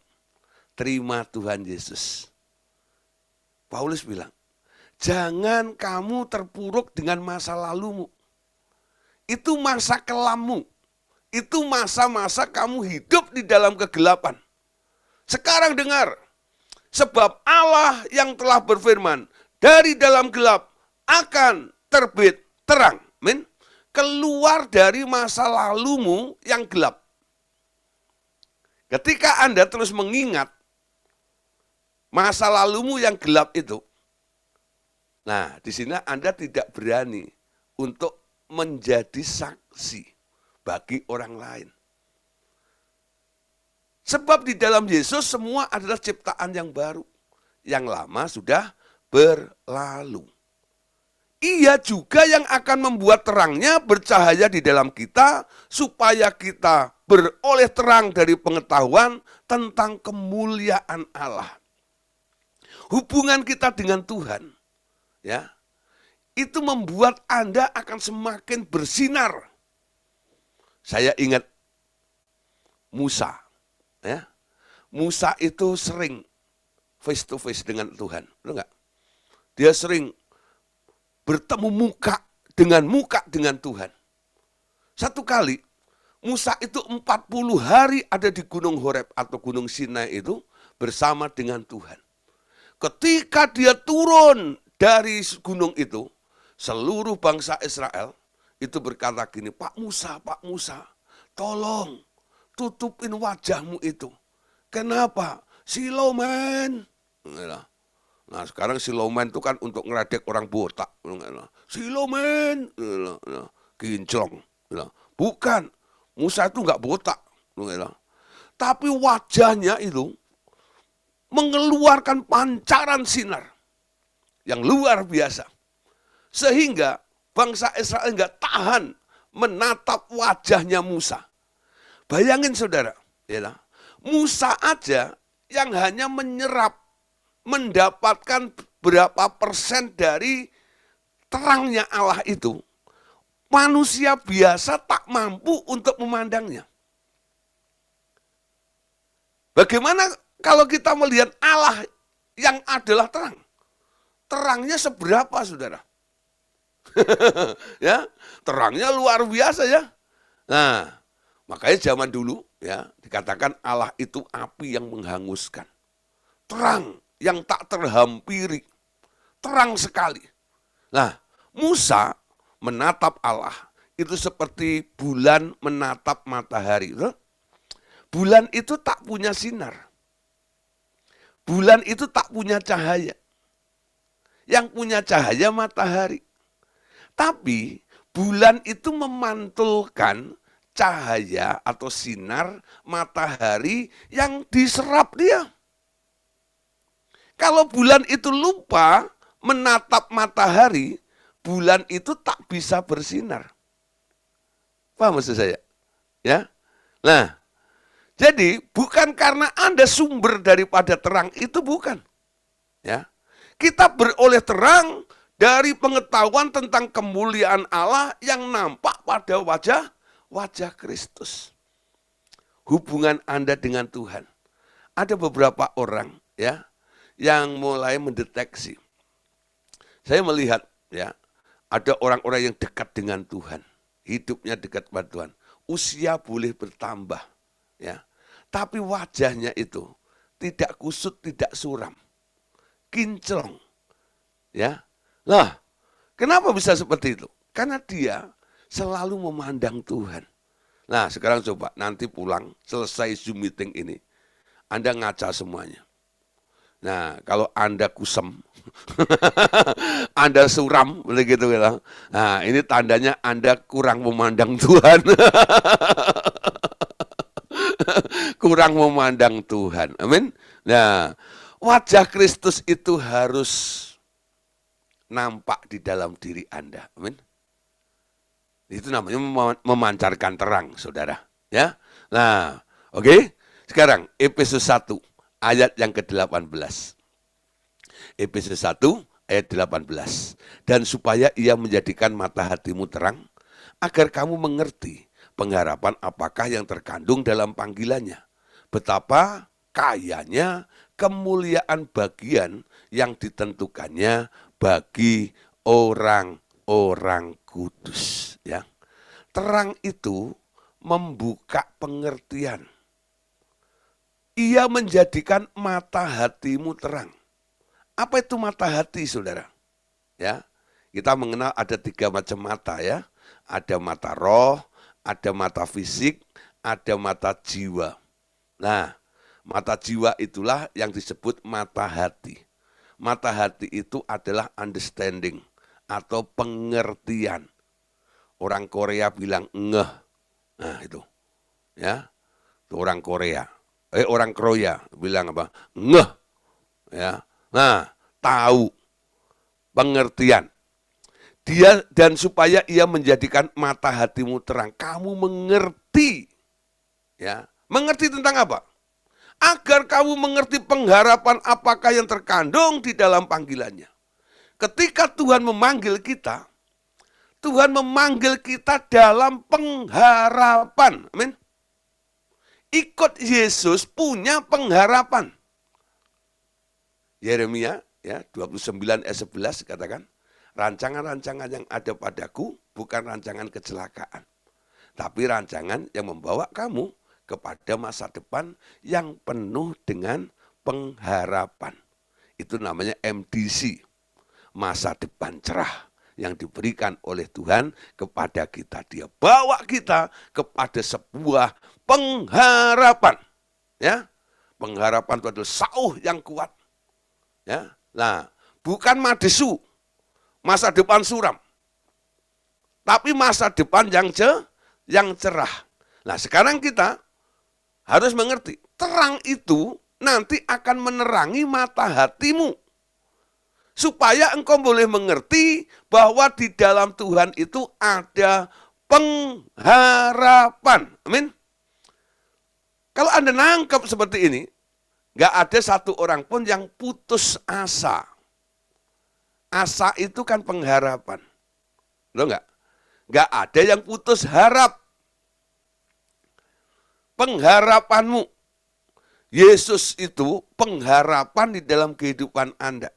terima Tuhan Yesus. Paulus bilang, jangan kamu terpuruk dengan masa lalumu. Itu masa kelammu. Itu masa-masa kamu hidup di dalam kegelapan. Sekarang dengar, sebab Allah yang telah berfirman, dari dalam gelap akan terbit terang. Amin. Keluar dari masa lalumu yang gelap. Ketika Anda terus mengingat masa lalumu yang gelap itu, nah di sini Anda tidak berani untuk menjadi saksi bagi orang lain. Sebab di dalam Yesus semua adalah ciptaan yang baru. Yang lama sudah berlalu. Ia juga yang akan membuat terangnya bercahaya di dalam kita, supaya kita beroleh terang dari pengetahuan tentang kemuliaan Allah. Hubungan kita dengan Tuhan, ya, itu membuat Anda akan semakin bersinar. Saya ingat Musa, ya. Musa itu sering face to face dengan Tuhan, betul nggak? Dia sering bertemu muka dengan Tuhan. Satu kali Musa itu 40 hari ada di Gunung Horeb atau Gunung Sinai itu bersama dengan Tuhan. Ketika dia turun dari gunung itu, seluruh bangsa Israel itu berkata gini, Pak Musa, tolong tutupin wajahmu itu. Kenapa? Silomen. Nah sekarang silomen itu kan untuk ngeledek orang botak. Silomen, kinclong. Bukan, Musa itu nggak botak. Tapi wajahnya itu mengeluarkan pancaran sinar yang luar biasa. Sehingga bangsa Israel nggak tahan menatap wajahnya Musa. Bayangin saudara, ya, Musa aja yang hanya menyerap, mendapatkan berapa persen dari terangnya Allah itu, manusia biasa tak mampu untuk memandangnya. Bagaimana kalau kita melihat Allah yang adalah terang? Terangnya seberapa saudara? Ya, terangnya luar biasa ya. Nah, makanya zaman dulu ya dikatakan Allah itu api yang menghanguskan. Terang yang tak terhampiri. Terang sekali. Nah, Musa menatap Allah itu seperti bulan menatap matahari. Bulan itu tak punya sinar. Bulan itu tak punya cahaya. Yang punya cahaya matahari. Tapi bulan itu memantulkan cahaya atau sinar matahari yang diserap dia. Kalau bulan itu lupa menatap matahari, bulan itu tak bisa bersinar. Paham maksud saya? Ya. Nah, jadi bukan karena Anda sumber daripada terang, itu bukan. Ya. Kita beroleh terang dari pengetahuan tentang kemuliaan Allah yang nampak pada wajah Kristus. Hubungan Anda dengan Tuhan. Ada beberapa orang ya yang mulai mendeteksi. Saya melihat ya, ada orang-orang yang dekat dengan Tuhan, hidupnya dekat pada Tuhan. Usia boleh bertambah ya. Tapi wajahnya itu tidak kusut, tidak suram. Kinclong. Ya. Nah, kenapa bisa seperti itu? Karena dia selalu memandang Tuhan. Nah, sekarang coba nanti pulang, selesai Zoom meeting ini, Anda ngaca semuanya. Nah, kalau Anda kusem, Anda suram, begitu gitu. Nah, ini tandanya Anda kurang memandang Tuhan. Kurang memandang Tuhan. Amin. Nah, wajah Kristus itu harus nampak di dalam diri Anda. Amin. Itu namanya memancarkan terang, saudara. Ya. Nah, oke. Sekarang Efesus 1 ayat yang ke-18. Efesus 1 ayat 18. Dan supaya ia menjadikan mata hatimu terang, agar kamu mengerti pengharapan apakah yang terkandung dalam panggilannya. Betapa kayanya kemuliaan bagian yang ditentukannya bagi orang-orang kudus. Ya. Terang itu membuka pengertian. Ia menjadikan mata hatimu terang. Apa itu mata hati, saudara? Ya, kita mengenal ada 3 macam mata ya. Ada mata roh, ada mata fisik, ada mata jiwa. Nah, mata jiwa itulah yang disebut mata hati. Mata hati itu adalah understanding atau pengertian. Orang Korea bilang ngeh. Nah, itu. Ya. Itu orang Korea. Orang Kroya bilang apa? Ngeh. Ya. Nah, tahu, pengertian. Dia dan supaya ia menjadikan mata hatimu terang. Kamu mengerti. Ya. Mengerti tentang apa? Agar kamu mengerti pengharapan apakah yang terkandung di dalam panggilannya. Ketika Tuhan memanggil kita, Tuhan memanggil kita dalam pengharapan. Amin. Ikut Yesus punya pengharapan. Yeremia ya 29 ayat 11 katakan, rancangan-rancangan yang ada padaku bukan rancangan kecelakaan, tapi rancangan yang membawa kamu kepada masa depan yang penuh dengan pengharapan. Itu namanya MDC, masa depan cerah yang diberikan oleh Tuhan kepada kita. Dia bawa kita kepada sebuah pengharapan. Ya, pengharapan itu adalah sauh yang kuat. Ya, nah, bukan madesu, masa depan suram, tapi masa depan yang cerah. Nah, sekarang kita harus mengerti, terang itu nanti akan menerangi mata hatimu. Supaya engkau boleh mengerti bahwa di dalam Tuhan itu ada pengharapan. Amin. Kalau Anda nangkep seperti ini, gak ada satu orang pun yang putus asa. Asa itu kan pengharapan. Loh enggak? Gak ada yang putus harap. Pengharapanmu. Yesus itu pengharapan di dalam kehidupan Anda.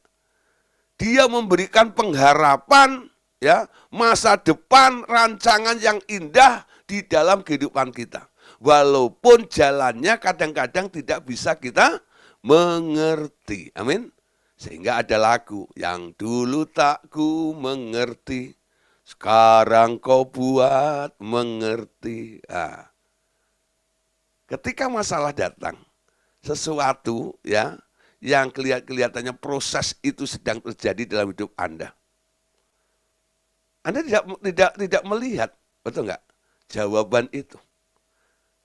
Dia memberikan pengharapan, ya, masa depan, rancangan yang indah di dalam kehidupan kita. Walaupun jalannya kadang-kadang tidak bisa kita mengerti. Amin. Sehingga ada lagu, yang dulu tak ku mengerti, sekarang kau buat mengerti. Nah, ketika masalah datang, sesuatu ya yang kelihatannya proses itu sedang terjadi dalam hidup Anda. Anda tidak melihat, betul enggak? Jawaban itu.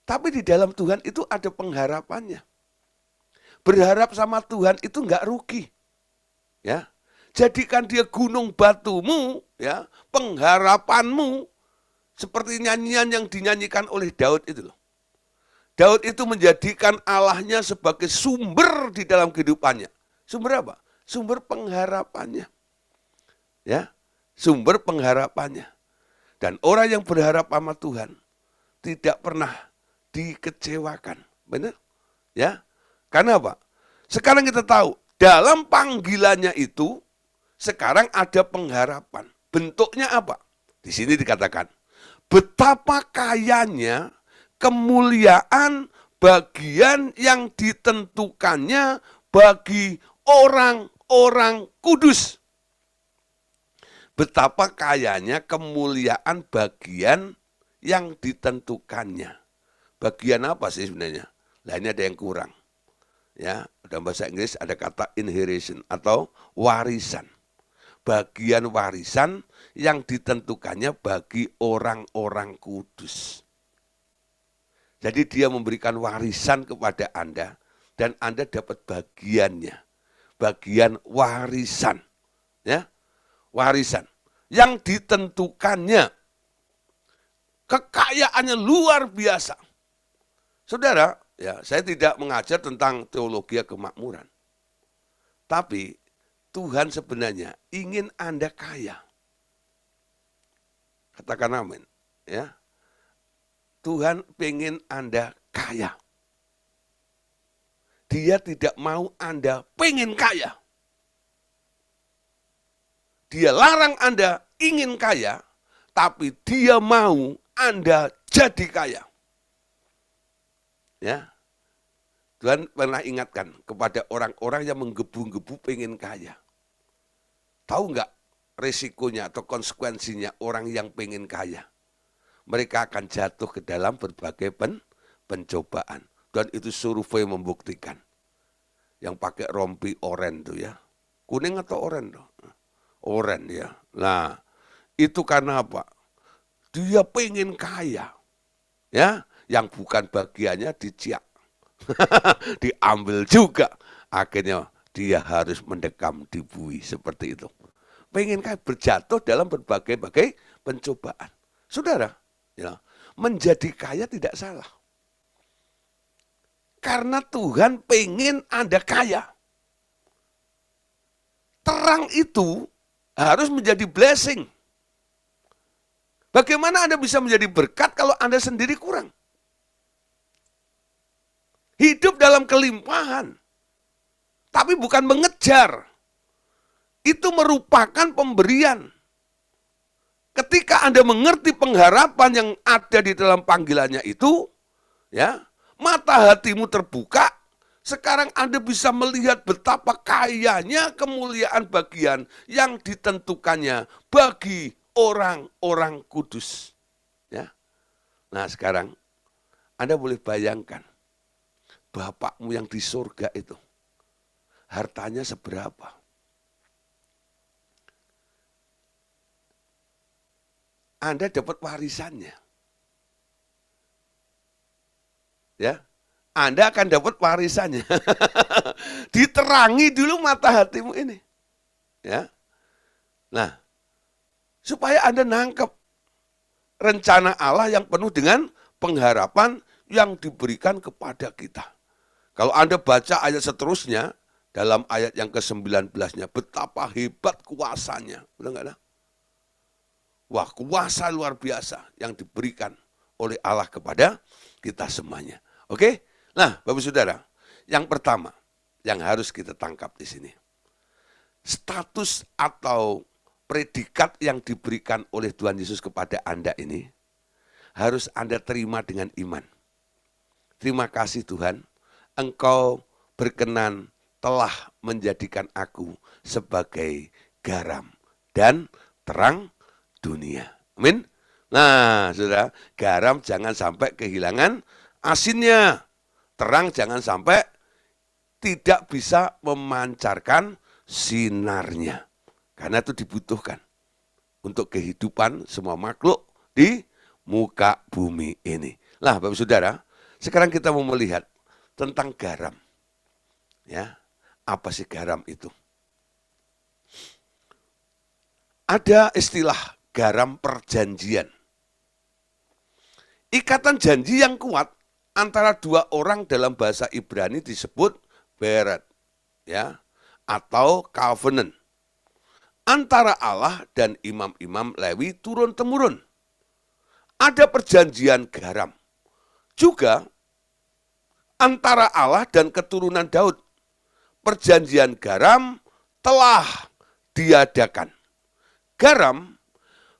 Tapi di dalam Tuhan itu ada pengharapannya. Berharap sama Tuhan itu enggak rugi. Ya. Jadikan dia gunung batumu, ya, pengharapanmu seperti nyanyian yang dinyanyikan oleh Daud itu loh. Daud itu menjadikan Allahnya sebagai sumber di dalam kehidupannya. Sumber apa? Sumber pengharapannya. Ya, sumber pengharapannya. Dan orang yang berharap sama Tuhan tidak pernah dikecewakan. Benar? Ya. Karena apa? Sekarang kita tahu, dalam panggilannya itu sekarang ada pengharapan. Bentuknya apa? Di sini dikatakan, betapa kayanya kemuliaan bagian yang ditentukannya bagi orang-orang kudus. Betapa kayanya kemuliaan bagian yang ditentukannya. Bagian apa sih sebenarnya? Nah, ini ada yang kurang. Ya, dalam bahasa Inggris ada kata inheritance atau warisan. Bagian warisan yang ditentukannya bagi orang-orang kudus. Jadi dia memberikan warisan kepada Anda dan Anda dapat bagiannya. Bagian warisan. Ya, warisan yang ditentukannya. Kekayaannya luar biasa. Saudara, ya, saya tidak mengajar tentang teologi kemakmuran. Tapi Tuhan sebenarnya ingin Anda kaya. Katakan amin. Ya. Tuhan pengen Anda kaya. Dia tidak mau Anda pengen kaya. Dia larang Anda ingin kaya, tapi dia mau Anda jadi kaya. Ya. Tuhan pernah ingatkan kepada orang-orang yang menggebu-gebu pengen kaya. Tahu nggak resikonya atau konsekuensinya orang yang pengen kaya? Mereka akan jatuh ke dalam berbagai pencobaan. Dan itu survei membuktikan. Yang pakai rompi oren tuh ya. Kuning atau oren tuh? Oren ya. Nah, itu karena apa? Dia pengen kaya. Ya, yang bukan bagiannya diciak. Diambil juga. Akhirnya dia harus mendekam di bui seperti itu. Pengen kaya, berjatuh dalam berbagai-bagai pencobaan. Saudara, ya, menjadi kaya tidak salah. Karena Tuhan pengen Anda kaya. Terang itu harus menjadi blessing. Bagaimana Anda bisa menjadi berkat kalau Anda sendiri kurang? Hidup dalam kelimpahan. Tapi bukan mengejar. Itu merupakan pemberian. Ketika Anda mengerti pengharapan yang ada di dalam panggilannya itu, ya, mata hatimu terbuka, sekarang Anda bisa melihat betapa kayanya kemuliaan bagian yang ditentukannya bagi orang-orang kudus. Ya. Nah sekarang Anda boleh bayangkan, Bapakmu yang di surga itu, hartanya seberapa? Anda dapat warisannya. Ya, Anda akan dapat warisannya. Diterangi dulu mata hatimu ini. Ya. Nah, supaya Anda nangkep rencana Allah yang penuh dengan pengharapan yang diberikan kepada kita. Kalau Anda baca ayat seterusnya, dalam ayat yang ke-19-nya, betapa hebat kuasanya. Benar nggak? Wah, kuasa luar biasa yang diberikan oleh Allah kepada kita semuanya. Oke? Nah, Bapak Saudara, yang pertama yang harus kita tangkap di sini. Status atau predikat yang diberikan oleh Tuhan Yesus kepada Anda ini harus Anda terima dengan iman. Terima kasih Tuhan, Engkau berkenan telah menjadikan aku sebagai garam dan terang dunia. Amin. Nah, saudara, garam jangan sampai kehilangan asinnya. Terang jangan sampai tidak bisa memancarkan sinarnya. Karena itu dibutuhkan untuk kehidupan semua makhluk di muka bumi ini. Nah, Bapak Saudara, sekarang kita mau melihat tentang garam. Ya, apa sih garam itu? Ada istilah garam perjanjian. Ikatan janji yang kuat antara dua orang dalam bahasa Ibrani disebut beret, ya, atau covenant. Antara Allah dan imam-imam Lewi turun-temurun. Ada perjanjian garam. Juga antara Allah dan keturunan Daud. Perjanjian garam telah diadakan. Garam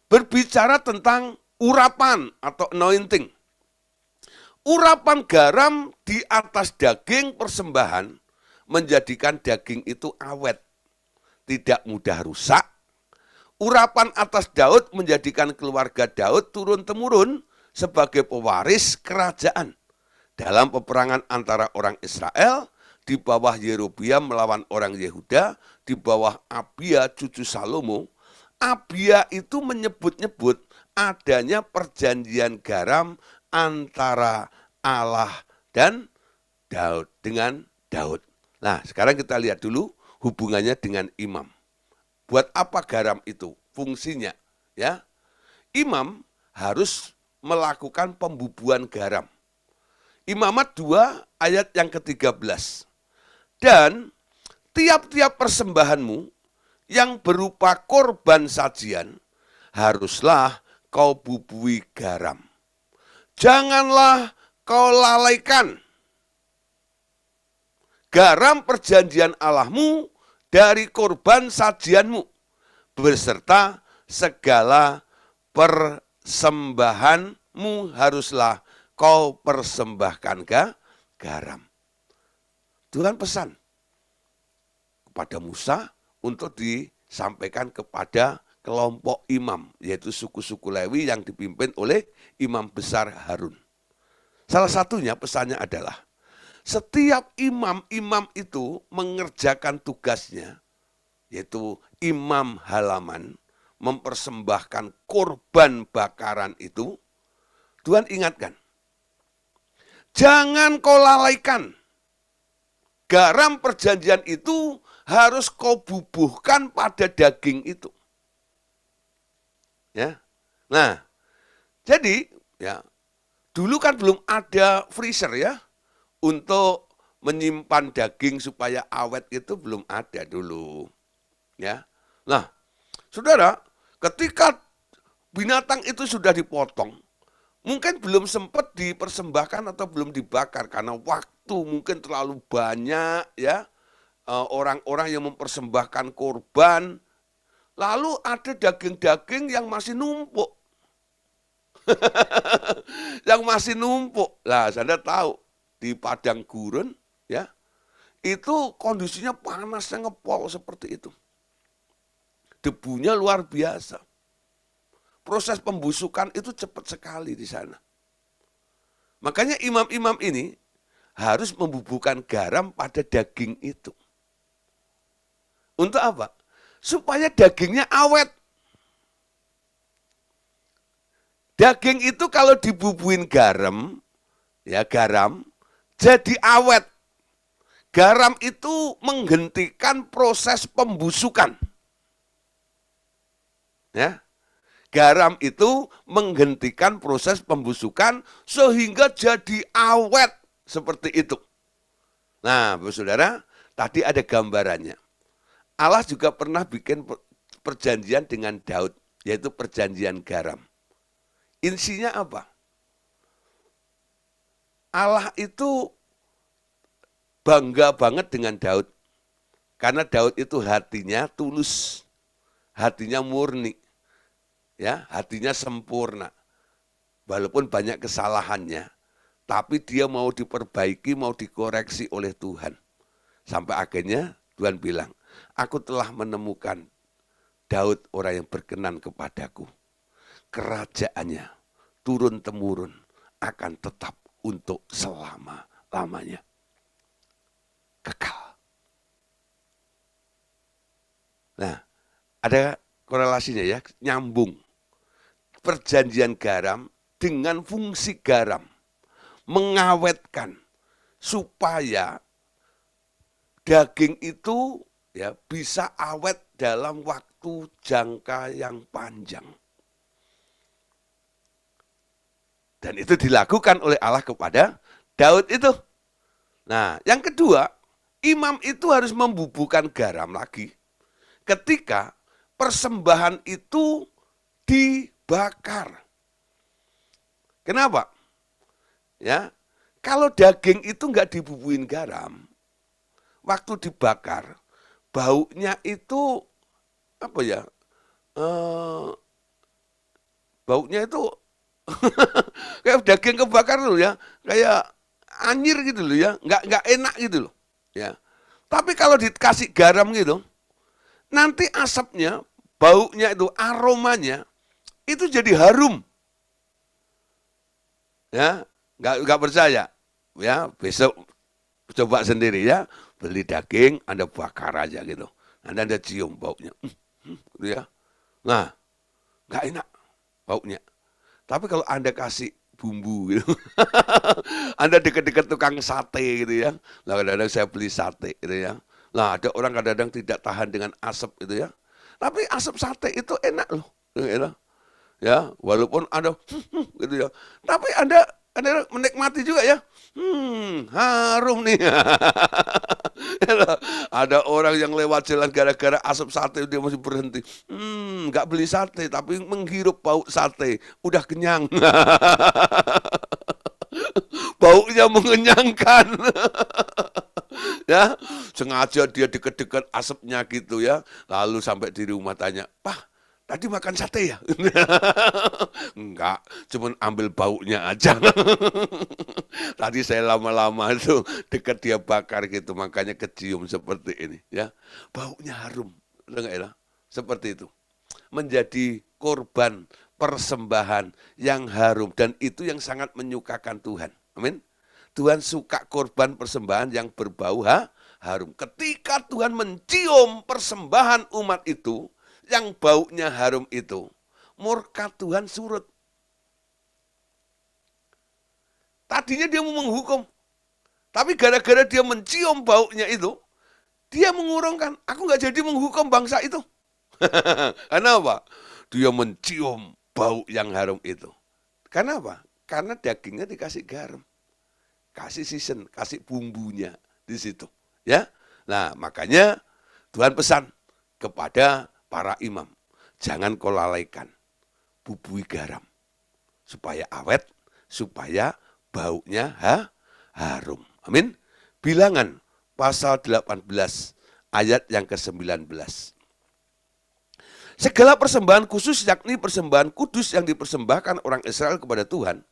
berbicara tentang urapan atau anointing. Urapan garam di atas daging persembahan menjadikan daging itu awet, tidak mudah rusak. Urapan atas Daud menjadikan keluarga Daud turun-temurun sebagai pewaris kerajaan dalam peperangan antara orang Israel di bawah Yerobeam melawan orang Yehuda, di bawah Abia cucu Salomo. Abia itu menyebut-nyebut adanya perjanjian garam antara Allah dan Daud dengan Daud. Nah, sekarang kita lihat dulu hubungannya dengan imam. Buat apa garam itu? Fungsinya, ya. Imam harus melakukan pembubuhan garam. Imamat 2 ayat yang ke-13. Dan tiap-tiap persembahanmu yang berupa korban sajian, haruslah kau bubui garam. Janganlah kau lalaikan garam perjanjian Allahmu dari korban sajianmu, beserta segala persembahanmu haruslah kau persembahkan garam. Tuhan pesan kepada Musa untuk disampaikan kepada kelompok imam, yaitu suku-suku Lewi yang dipimpin oleh imam besar Harun. Salah satunya pesannya adalah, setiap imam-imam itu mengerjakan tugasnya, yaitu imam halaman, mempersembahkan korban bakaran itu. Tuhan ingatkan, jangan kau lalaikan. Garam perjanjian itu harus kau bubuhkan pada daging itu. Ya. Nah, jadi ya, dulu kan belum ada freezer ya, untuk menyimpan daging supaya awet itu belum ada dulu. Ya. Nah, saudara, ketika binatang itu sudah dipotong, mungkin belum sempat dipersembahkan atau belum dibakar karena waktu mungkin terlalu banyak ya, orang-orang yang mempersembahkan korban, lalu ada daging-daging yang masih numpuk. Yang masih numpuk. Nah, Anda tahu di padang gurun ya, itu kondisinya panasnya ngepol seperti itu. Debunya luar biasa. Proses pembusukan itu cepat sekali di sana. Makanya imam-imam ini harus membubuhkan garam pada daging itu. Untuk apa? Supaya dagingnya awet. Daging itu kalau dibubuhin garam, ya garam, jadi awet. Garam itu menghentikan proses pembusukan. Ya. Garam itu menghentikan proses pembusukan sehingga jadi awet seperti itu. Nah, saudara, tadi ada gambarannya. Allah juga pernah bikin perjanjian dengan Daud, yaitu perjanjian garam. Insinya apa? Allah itu bangga banget dengan Daud. Karena Daud itu hatinya tulus, hatinya murni, ya, hatinya sempurna. Walaupun banyak kesalahannya, tapi dia mau diperbaiki, mau dikoreksi oleh Tuhan. Sampai akhirnya Tuhan bilang, aku telah menemukan Daud orang yang berkenan kepadaku. Kerajaannya turun-temurun akan tetap untuk selama-lamanya. Kekal. Nah, ada korelasinya ya, nyambung. Perjanjian garam dengan fungsi garam. Mengawetkan supaya daging itu ya bisa awet dalam waktu jangka yang panjang. Dan itu dilakukan oleh Allah kepada Daud itu. Nah, yang kedua, imam itu harus membubuhkan garam lagi ketika persembahan itu dibakar. Kenapa? Ya, kalau daging itu enggak dibubuhin garam, waktu dibakar, baunya itu apa ya? Baunya itu kayak daging kebakar loh ya, kayak anyir gitu loh ya, nggak enak gitu loh. Ya, tapi kalau dikasih garam gitu, nanti asapnya, baunya itu, aromanya itu jadi harum. Ya, nggak percaya. Ya, besok coba sendiri ya, beli daging, Anda bakar aja gitu. Nanti Anda cium baunya, gitu ya. Nah, nggak enak baunya. Tapi kalau Anda kasih bumbu gitu, Anda deket-deket tukang sate gitu ya. Nah, kadang-kadang saya beli sate gitu ya. Nah, ada orang kadang-kadang tidak tahan dengan asap gitu ya. Tapi asap sate itu enak loh. Gitu. Ya, walaupun Anda gitu ya. Tapi Anda menikmati juga ya. Harum nih. Ada orang yang lewat jalan gara-gara asap sate dia masih berhenti. Nggak beli sate tapi menghirup bau sate. Udah kenyang. Baunya mengenyangkan. Ya, sengaja dia deket-deket asapnya gitu ya. Lalu sampai di rumah tanya, "Pak, tadi makan sate ya?" Enggak, cuman ambil baunya aja. Tadi saya lama-lama itu dekat dia bakar gitu, makanya kecium seperti ini ya. Baunya harum, enggak ya? Seperti itu. Menjadi korban persembahan yang harum dan itu yang sangat menyukakan Tuhan. Amin. Tuhan suka korban persembahan yang berbau harum. Ketika Tuhan mencium persembahan umat itu, yang baunya harum itu, murka Tuhan surut. Tadinya dia mau menghukum, tapi gara-gara dia mencium baunya itu, dia mengurungkan, aku nggak jadi menghukum bangsa itu. Karena apa? Dia mencium bau yang harum itu. Karena apa? Karena dagingnya dikasih garam, kasih season, kasih bumbunya di situ. Ya, nah makanya Tuhan pesan kepada para imam, jangan kau lalaikan, bubui garam supaya awet, supaya baunya harum. Amin. Bilangan pasal 18 ayat yang ke-19. Segala persembahan khusus yakni persembahan kudus yang dipersembahkan orang Israel kepada Tuhan,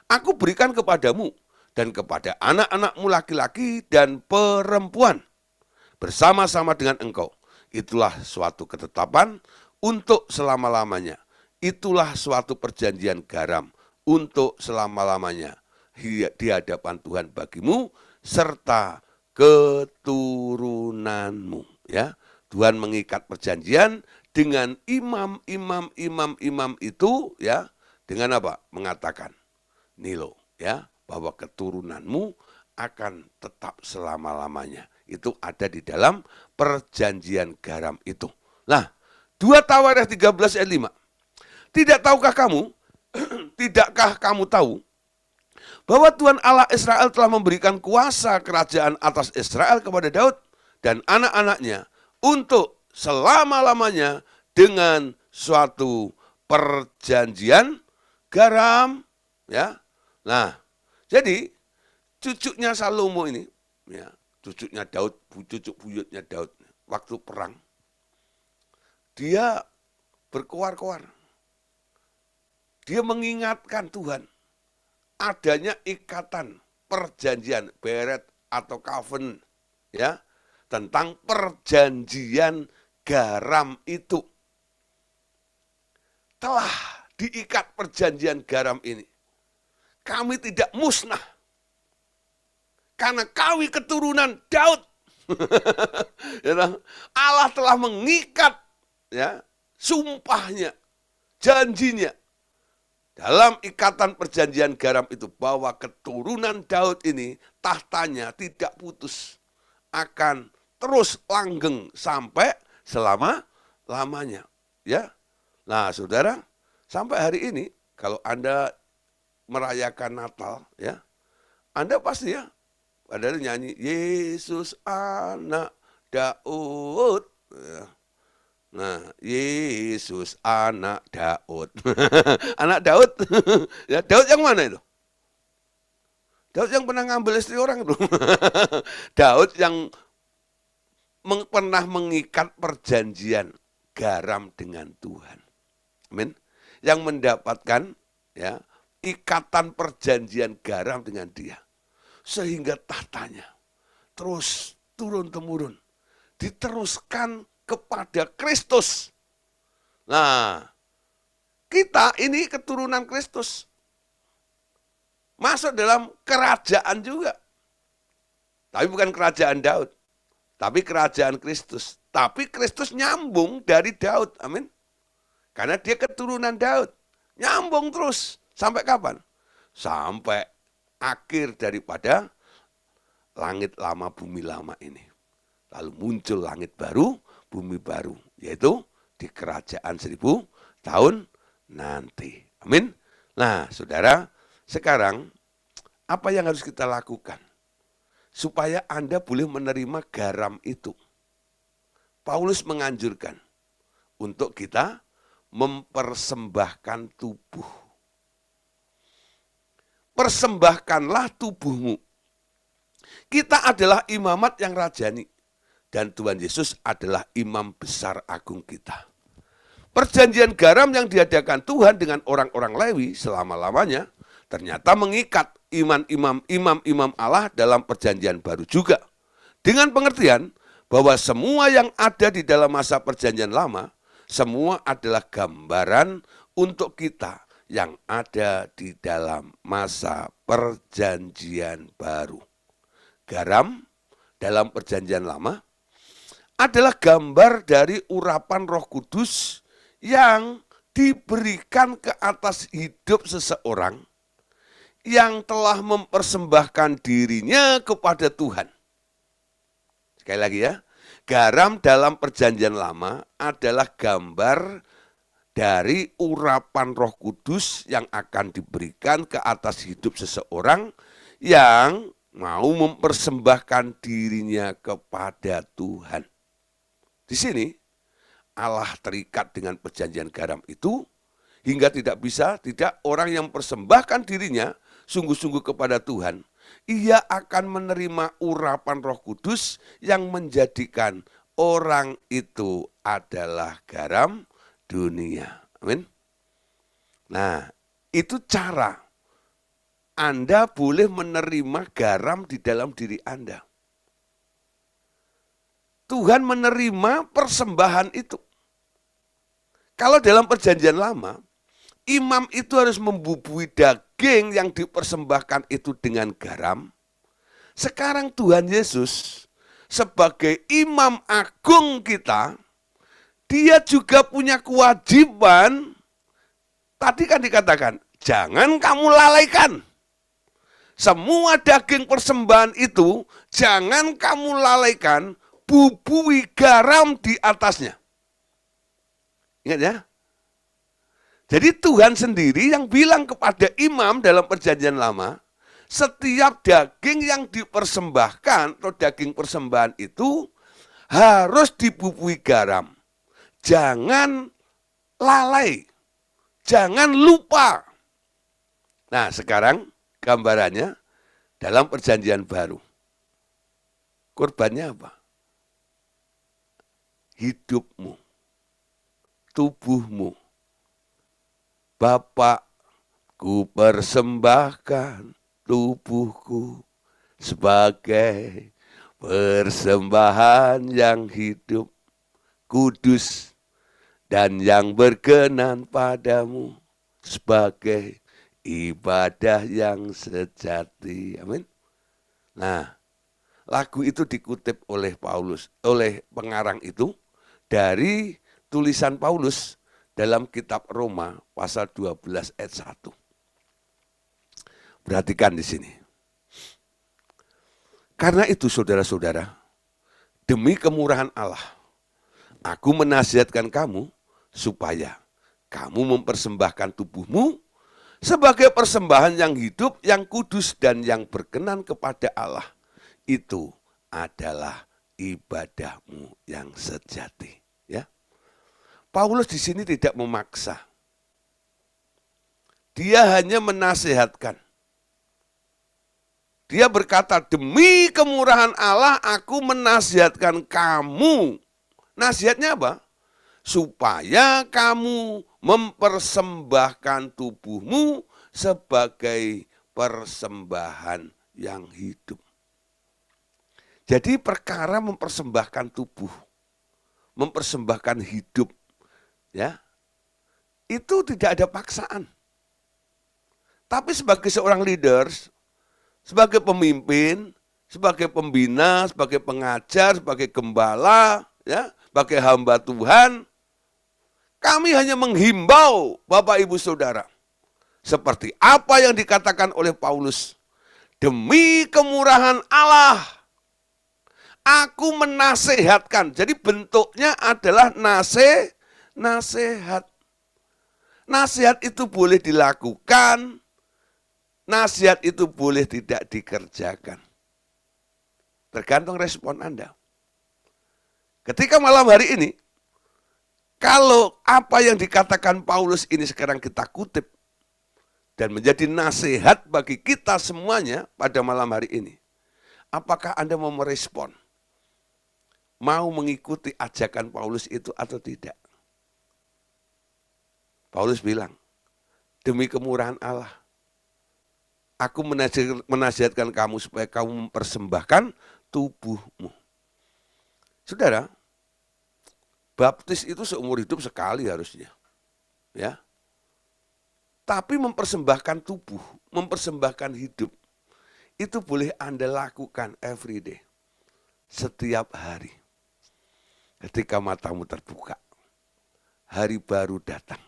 aku berikan kepadamu dan kepada anak-anakmu laki-laki dan perempuan bersama-sama dengan engkau. Itulah suatu ketetapan untuk selama-lamanya. Itulah suatu perjanjian garam untuk selama-lamanya di hadapan Tuhan bagimu serta keturunanmu. Ya, Tuhan mengikat perjanjian dengan imam itu ya, dengan apa? Mengatakan Nilo ya, bahwa keturunanmu akan tetap selama-lamanya. Itu ada di dalam perjanjian garam itu. Nah, 2 Tawarikh 13 ayat 5. Tidak tahukah kamu, tidakkah kamu tahu bahwa Tuhan Allah Israel telah memberikan kuasa kerajaan atas Israel kepada Daud dan anak-anaknya untuk selama-lamanya dengan suatu perjanjian garam, ya. Nah, jadi cucunya Salomo ini, ya, cucunya Daud, cucu buyutnya Daud, waktu perang, dia berkoar-koar. Dia mengingatkan Tuhan adanya ikatan perjanjian beret atau covenant ya tentang perjanjian garam itu. Telah diikat perjanjian garam ini. Kami tidak musnah karena kami keturunan Daud. Allah telah mengikat ya sumpahnya, janjinya dalam ikatan perjanjian garam itu bahwa keturunan Daud ini tahtanya tidak putus, akan terus langgeng sampai selama-lamanya. Ya, nah saudara, sampai hari ini kalau Anda merayakan Natal, ya, Anda pasti ya, ada nyanyi Yesus anak Daud. Nah, Yesus anak Daud. Anak Daud. Ya, Daud yang mana itu? Daud yang pernah ngambil istri orang itu. Daud yang pernah mengikat perjanjian garam dengan Tuhan. Amin. Yang mendapatkan ya ikatan perjanjian garam dengan dia. Sehingga tahtanya terus turun-temurun. Diteruskan kepada Kristus. Nah, kita ini keturunan Kristus. masuk dalam kerajaan juga. Tapi bukan kerajaan Daud, tapi kerajaan Kristus. Tapi Kristus nyambung dari Daud, amin. Karena dia keturunan Daud, nyambung terus. Sampai kapan? Sampai akhir daripada langit lama, bumi lama ini. Lalu muncul langit baru, bumi baru, yaitu di kerajaan 1000 tahun nanti. Amin. Nah, saudara, sekarang apa yang harus kita lakukan supaya Anda boleh menerima garam itu? Paulus menganjurkan untuk kita mempersembahkan tubuh. Persembahkanlah tubuhmu. Kita adalah imamat yang rajani, dan Tuhan Yesus adalah imam besar agung kita. Perjanjian garam yang diadakan Tuhan dengan orang-orang Lewi selama-lamanya ternyata mengikat imam-imam Allah dalam perjanjian baru juga. Dengan pengertian bahwa semua yang ada di dalam masa perjanjian lama, semua adalah gambaran untuk kita yang ada di dalam masa perjanjian baru. Garam dalam perjanjian lama adalah gambar dari urapan Roh Kudus yang diberikan ke atas hidup seseorang yang telah mempersembahkan dirinya kepada Tuhan. Sekali lagi ya, garam dalam perjanjian lama adalah gambar dari urapan Roh Kudus yang akan diberikan ke atas hidup seseorang yang mau mempersembahkan dirinya kepada Tuhan. Di sini Allah terikat dengan perjanjian garam itu hingga tidak orang yang mempersembahkan dirinya sungguh-sungguh kepada Tuhan, ia akan menerima urapan Roh Kudus yang menjadikan orang itu adalah garam dunia. Amin. Nah, itu cara Anda boleh menerima garam di dalam diri Anda. Tuhan menerima persembahan itu. Kalau dalam perjanjian lama, imam itu harus membubui daging yang dipersembahkan itu dengan garam. Sekarang Tuhan Yesus sebagai imam agung kita, dia juga punya kewajiban. Tadi kan dikatakan, jangan kamu lalaikan. Semua daging persembahan itu, jangan kamu lalaikan, bubui garam di atasnya. Ingat ya? Jadi Tuhan sendiri yang bilang kepada imam dalam perjanjian lama, setiap daging yang dipersembahkan atau daging persembahan itu harus dibubui garam. Jangan lalai, jangan lupa. Nah, sekarang gambarannya dalam perjanjian baru. Korbannya apa? Hidupmu, tubuhmu. Bapa, ku persembahkan tubuhku sebagai persembahan yang hidup, kudus, dan yang berkenan padamu sebagai ibadah yang sejati. Amin. Nah, lagu itu dikutip oleh Paulus, oleh pengarang itu dari tulisan Paulus dalam kitab Roma pasal 12 ayat 1. Perhatikan di sini. Karena itu saudara-saudara, demi kemurahan Allah, aku menasihatkan kamu supaya kamu mempersembahkan tubuhmu sebagai persembahan yang hidup, yang kudus, dan yang berkenan kepada Allah. Itu adalah ibadahmu yang sejati. Ya, Paulus di sini tidak memaksa. Dia hanya menasihatkan. Dia berkata, demi kemurahan Allah aku menasihatkan kamu. Nasihatnya apa? Supaya kamu mempersembahkan tubuhmu sebagai persembahan yang hidup. Jadi perkara mempersembahkan tubuh, mempersembahkan hidup, ya, itu tidak ada paksaan. Tapi sebagai seorang leaders, sebagai pemimpin, sebagai pembina, sebagai pengajar, sebagai gembala, ya, sebagai hamba Tuhan, kami hanya menghimbau Bapak Ibu Saudara. Seperti apa yang dikatakan oleh Paulus. Demi kemurahan Allah, aku menasehatkan. Jadi bentuknya adalah nasihat. Nasihat itu boleh dilakukan, nasihat itu boleh tidak dikerjakan. Tergantung respon Anda. Ketika malam hari ini, kalau apa yang dikatakan Paulus ini sekarang kita kutip, dan menjadi nasihat bagi kita semuanya pada malam hari ini, apakah Anda mau merespon? Mau mengikuti ajakan Paulus itu atau tidak? Paulus bilang, demi kemurahan Allah, aku menasihatkan kamu supaya kamu mempersembahkan tubuhmu. Saudara, baptis itu seumur hidup sekali harusnya. Ya. Tapi mempersembahkan tubuh, mempersembahkan hidup, itu boleh Anda lakukan every day. Setiap hari. Ketika matamu terbuka, hari baru datang.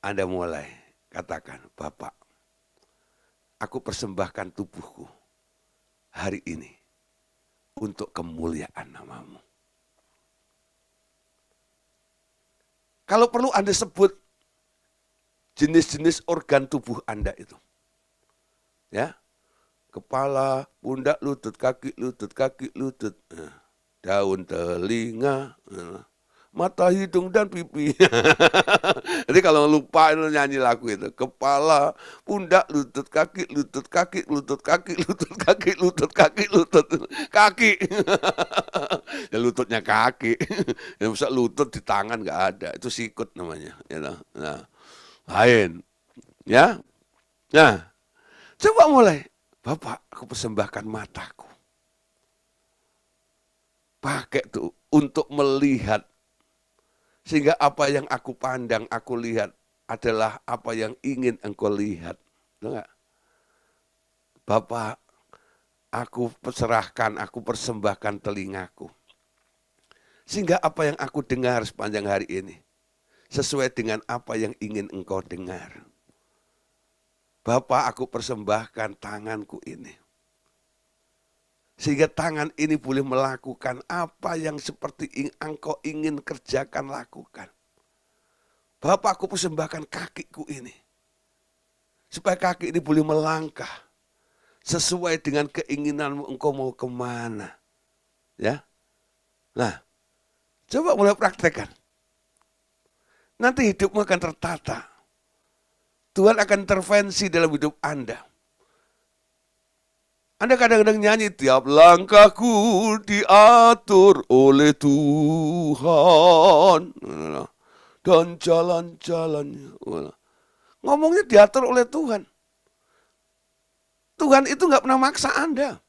Anda mulai katakan, Bapak, aku persembahkan tubuhku hari ini untuk kemuliaan nama-Mu. Kalau perlu Anda sebut jenis-jenis organ tubuh Anda itu. Ya. Kepala, pundak, lutut, kaki, lutut. Daun telinga, mata, hidung, dan pipi. Jadi kalau lupa itu nyanyi lagu itu. Kepala, pundak, lutut, kaki, lutut, kaki, lutut, kaki, lutut, kaki, lutut, kaki, lutut, kaki. Ya lututnya kaki. Ya bisa lutut di tangan nggak ada. Itu sikut namanya. Nah, lain. Ya. Nah, coba mulai. Bapak, aku persembahkan mataku. Pakai tuh untuk melihat. Sehingga apa yang aku pandang, aku lihat adalah apa yang ingin engkau lihat. Enggak? Bapak, aku serahkan, aku persembahkan telingaku. Sehingga apa yang aku dengar sepanjang hari ini, sesuai dengan apa yang ingin engkau dengar. Bapak, aku persembahkan tanganku ini. Sehingga tangan ini boleh melakukan apa yang seperti engkau ingin kerjakan, lakukan. Bapak, aku persembahkan kakiku ini. Supaya kaki ini boleh melangkah. Sesuai dengan keinginanmu, engkau mau kemana. Ya. Nah, coba mulai praktekkan. Nanti hidupmu akan tertata. Tuhan akan intervensi dalam hidup Anda. Anda kadang-kadang nyanyi, tiap langkahku diatur oleh Tuhan. Dan jalan-jalannya. Ngomongnya diatur oleh Tuhan. Tuhan itu nggak pernah maksa Anda.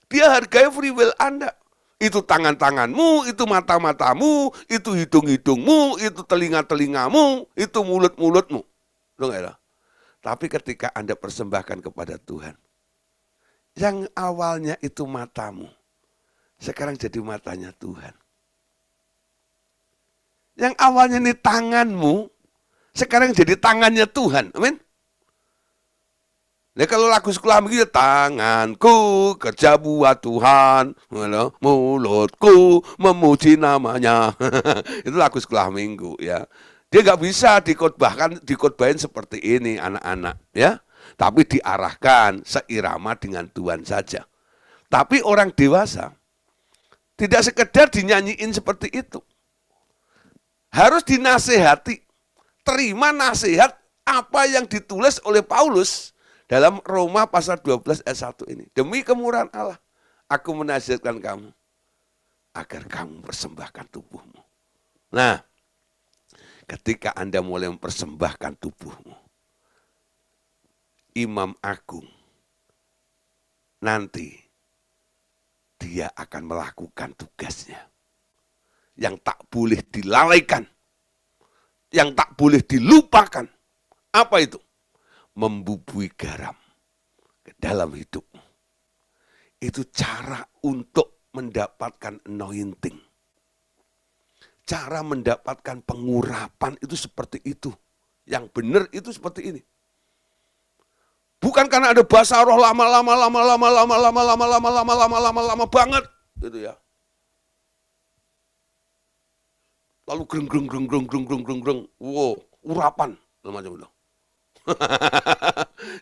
Dia hargai free will Anda. Itu tangan-tanganmu, itu mata-matamu, itu hidung-hidungmu, itu telinga-telingamu, itu mulut-mulutmu. Tapi ketika Anda persembahkan kepada Tuhan, yang awalnya itu matamu, sekarang jadi matanya Tuhan. Yang awalnya ini tanganmu, sekarang jadi tangannya Tuhan. Amin. Nah, kalau lagu sekolah begitu, tanganku kerja buat Tuhan, mulutku memuji namanya. Itu lagu sekolah minggu ya. Dia nggak bisa dikotbahin seperti ini anak-anak ya. Tapi diarahkan seirama dengan Tuhan saja. Tapi orang dewasa tidak sekedar dinyanyiin seperti itu. Harus dinasehati. Terima nasihat apa yang ditulis oleh Paulus dalam Roma pasal 12 ayat 1 ini. Demi kemurahan Allah, aku menasihatkan kamu agar kamu persembahkan tubuhmu. Nah, ketika Anda mulai mempersembahkan tubuhmu, Imam Agung nanti dia akan melakukan tugasnya yang tak boleh dilalaikan, yang tak boleh dilupakan. Apa itu? membubui garam ke dalam hidupmu. Itu cara untuk mendapatkan anointing. Cara mendapatkan pengurapan itu seperti itu. Yang benar itu seperti ini. Bukan karena ada bahasa roh lama banget gitu ya. Lalu greng. Wow, urapan macam itu.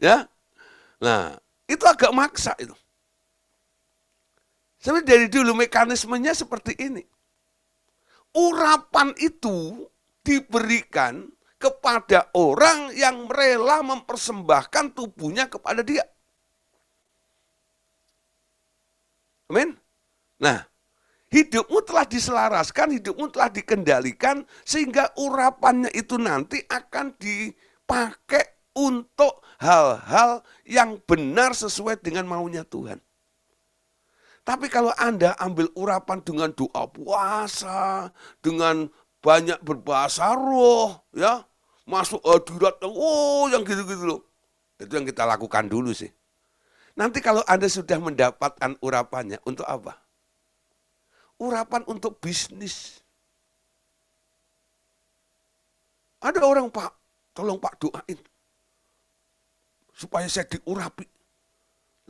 Ya. Nah, itu agak maksa itu. Sebenarnya dari dulu mekanismenya seperti ini. Urapan itu diberikan kepada orang yang rela mempersembahkan tubuhnya kepada dia. Amin. Nah, hidupmu telah diselaraskan, hidupmu telah dikendalikan, sehingga urapannya itu nanti akan dipakai untuk hal-hal yang benar sesuai dengan maunya Tuhan. Tapi kalau Anda ambil urapan dengan doa puasa, dengan banyak berbahasa roh, ya, masuk hadirat, yang gitu-gitu loh. Itu yang kita lakukan dulu sih. Nanti kalau Anda sudah mendapatkan urapannya, untuk apa? Urapan untuk bisnis. Ada orang, Pak, tolong Pak doain. Supaya saya diurapi.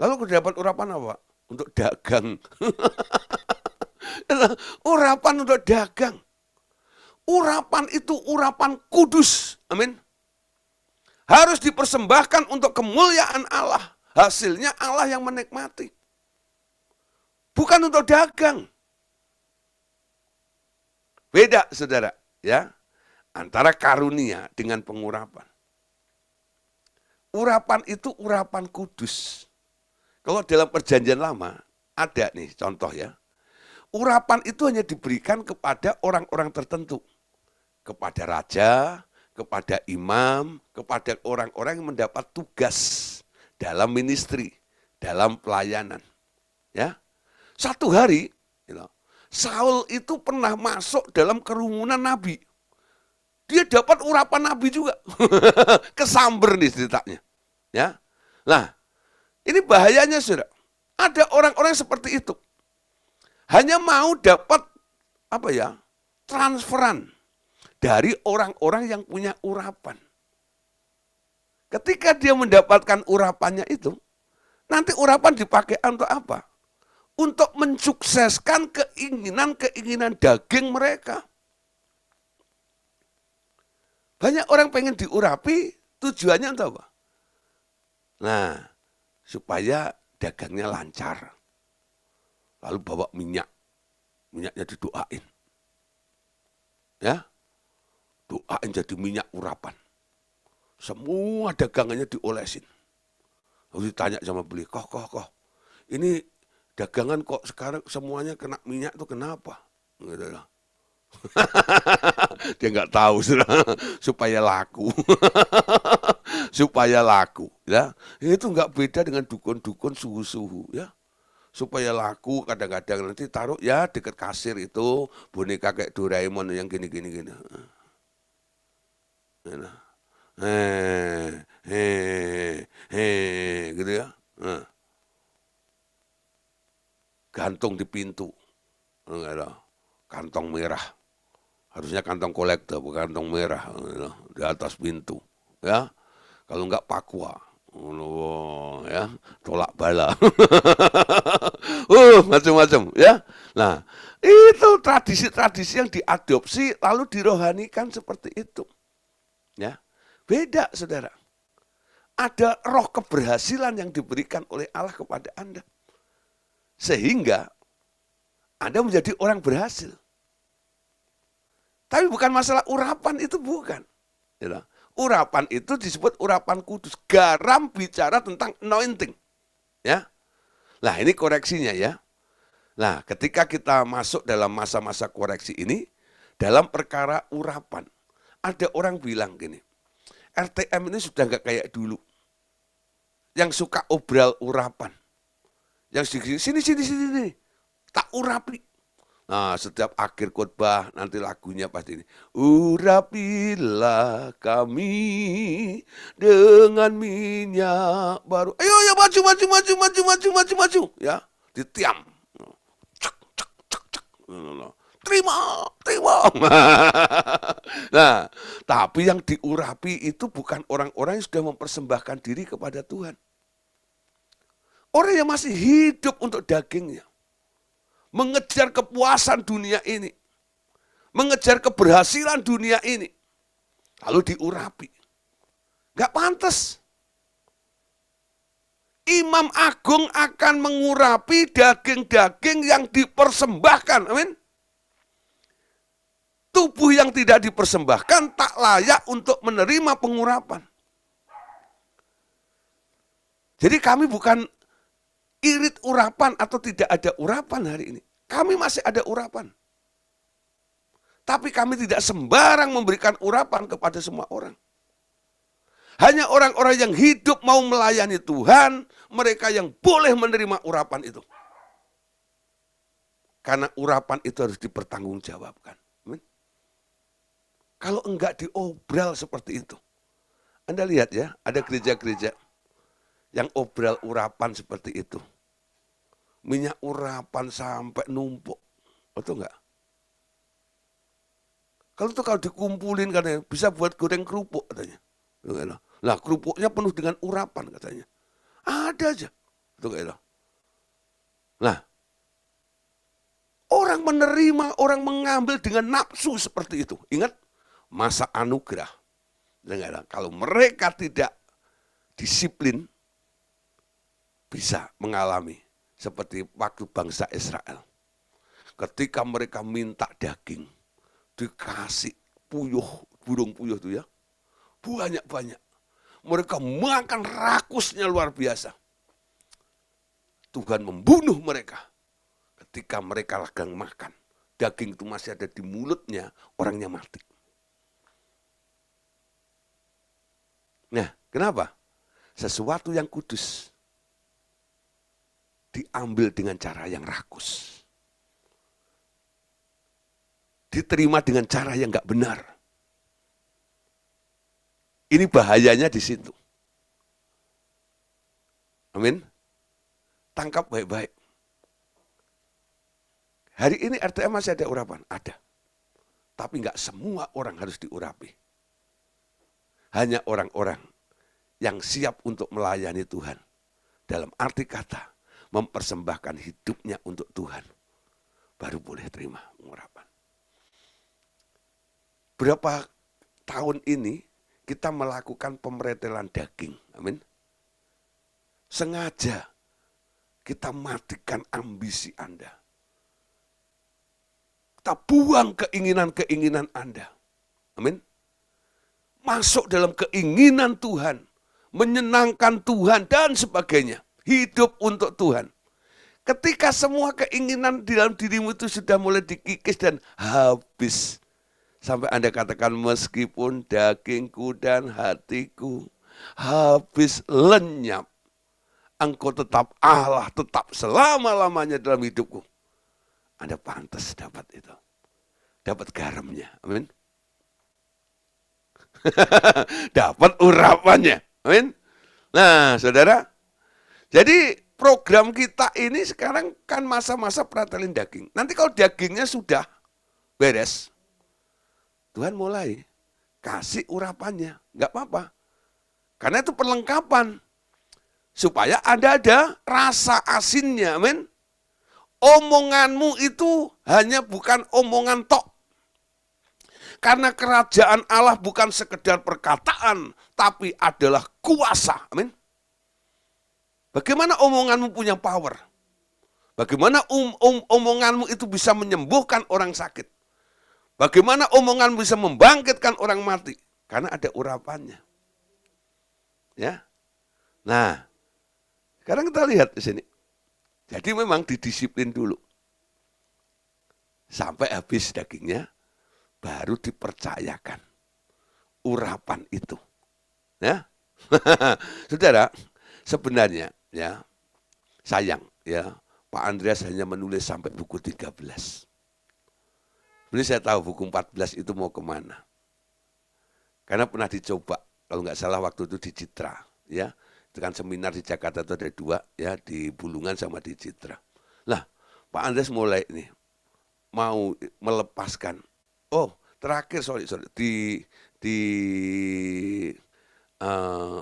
Lalu dapat urapan apa? Untuk dagang. Urapan untuk dagang. Urapan itu urapan kudus. Amin. Harus dipersembahkan untuk kemuliaan Allah. Hasilnya Allah yang menikmati. Bukan untuk dagang. Beda, saudara, ya, antara karunia dengan pengurapan. Urapan itu urapan kudus. Kalau dalam perjanjian lama, ada nih contoh ya. Urapan itu hanya diberikan kepada orang-orang tertentu. Kepada raja, kepada imam, kepada orang-orang yang mendapat tugas dalam ministry, dalam pelayanan. Ya, satu hari, Saul itu pernah masuk dalam kerumunan nabi. Dia dapat urapan nabi juga. Kesamber nih ceritanya. Ya. Nah, ini bahayanya, saudara. Ada orang-orang seperti itu. Hanya mau dapat transferan dari orang-orang yang punya urapan. Ketika dia mendapatkan urapannya itu, nanti urapan dipakai untuk apa? Untuk mensukseskan keinginan-keinginan daging mereka. Banyak orang pengen diurapi, tujuannya untuk apa? Nah, supaya dagangnya lancar. Lalu bawa minyaknya didoain. Ya, doain jadi minyak urapan. Semua dagangannya diolesin. Lalu ditanya sama beli, kok, ini dagangan kok sekarang semuanya kena minyak itu kenapa? Gitu lah. Dia nggak tahu, supaya laku. Supaya laku, ya. Itu nggak beda dengan dukun-dukun suhu-suhu, ya. Supaya laku, kadang-kadang nanti taruh ya dekat kasir itu boneka kayak Doraemon yang gini. Gitu ya. Gantung di pintu, kantong merah. Harusnya kantong kolektor, bukan kantong merah, di atas pintu, ya. Kalau enggak pakwa, ya, tolak bala, macam-macam, ya. Nah, itu tradisi-tradisi yang diadopsi lalu dirohanikan seperti itu, ya. Beda, saudara. Ada roh keberhasilan yang diberikan oleh Allah kepada Anda, sehingga Anda menjadi orang berhasil. Tapi bukan masalah urapan, itu bukan. Urapan itu disebut urapan kudus. Garam bicara tentang anointing. Ya. Nah, ini koreksinya ya. Nah, ketika kita masuk dalam masa-masa koreksi ini, dalam perkara urapan, ada orang bilang gini, RTM ini sudah nggak kayak dulu. Yang suka obral urapan. Yang sini, tak urapi. Nah, setiap akhir khotbah nanti lagunya pasti ini. Urapilah kami dengan minyak baru. Ayo ya maju maju maju maju maju maju maju ya. Ditiam. Cek cek cek cek. Terima, terima. Nah, tapi yang diurapi itu bukan orang-orang yang sudah mempersembahkan diri kepada Tuhan. Orang yang masih hidup untuk dagingnya. Mengejar kepuasan dunia ini. Mengejar keberhasilan dunia ini. Lalu diurapi. Gak pantas. Imam Agung akan mengurapi daging-daging yang dipersembahkan. Amin. Tubuh yang tidak dipersembahkan tak layak untuk menerima pengurapan. Jadi kami bukan irit urapan atau tidak ada urapan hari ini. Kami masih ada urapan. Tapi kami tidak sembarang memberikan urapan kepada semua orang. Hanya orang-orang yang hidup mau melayani Tuhan, mereka yang boleh menerima urapan itu. Karena urapan itu harus dipertanggungjawabkan. Amin. Kalau enggak diobral seperti itu. Anda lihat ya, ada gereja-gereja yang obral urapan seperti itu. Minyak urapan sampai numpuk. Betul enggak? Kalau dikumpulin katanya, bisa buat goreng kerupuk katanya. Lah kerupuknya penuh dengan urapan katanya. Ada aja. Betul enggak? Nah, orang menerima, orang mengambil dengan nafsu seperti itu. Ingat, masa anugerah. Kalau mereka tidak disiplin, bisa mengalami seperti waktu bangsa Israel. Ketika mereka minta daging, dikasih puyuh, burung puyuh itu ya, banyak-banyak. Mereka makan rakusnya luar biasa. Tuhan membunuh mereka. Ketika mereka lagi makan, daging itu masih ada di mulutnya, orangnya mati. Nah, kenapa? Sesuatu yang kudus diambil dengan cara yang rakus. Diterima dengan cara yang enggak benar. Ini bahayanya di situ. Amin. Tangkap baik-baik. Hari ini RTM masih ada urapan? Ada. Tapi enggak semua orang harus diurapi. Hanya orang-orang yang siap untuk melayani Tuhan. Dalam arti kata, mempersembahkan hidupnya untuk Tuhan, baru boleh terima pengurapan. Berapa tahun ini kita melakukan pemeretelan daging, amin. Sengaja kita matikan ambisi Anda. Kita buang keinginan-keinginan Anda, amin. Masuk dalam keinginan Tuhan, menyenangkan Tuhan dan sebagainya. Hidup untuk Tuhan. Ketika semua keinginan di dalam dirimu itu sudah mulai dikikis dan habis. Sampai Anda katakan meskipun dagingku dan hatiku habis lenyap. Engkau tetap Allah, tetap selama-lamanya dalam hidupku. Anda pantas dapat itu. Dapat garamnya. Amin. Dapat urapannya. Amin. Nah, saudara. Jadi program kita ini sekarang kan masa-masa peratelin daging. Nanti kalau dagingnya sudah beres, Tuhan mulai kasih urapannya. Enggak apa-apa. Karena itu perlengkapan. Supaya ada rasa asinnya. Amin. Omonganmu itu hanya bukan omongan tok. Karena kerajaan Allah bukan sekedar perkataan, tapi adalah kuasa. Amin. Bagaimana omonganmu punya power? Bagaimana omonganmu itu bisa menyembuhkan orang sakit? Bagaimana omonganmu bisa membangkitkan orang mati? Karena ada urapannya. Ya. Nah, sekarang kita lihat di sini. Jadi memang didisiplin dulu. Sampai habis dagingnya, baru dipercayakan urapan itu. Ya. Saudara, sebenarnya ya sayang ya Pak Andreas hanya menulis sampai buku 13. Sebenarnya saya tahu buku 14 itu mau kemana. Karena pernah dicoba, kalau nggak salah waktu itu di Citra, ya. Itu kan seminar di Jakarta itu ada 2, ya, di Bulungan sama di Citra. Lah, Pak Andres mulai nih, mau melepaskan. Oh, terakhir sorry di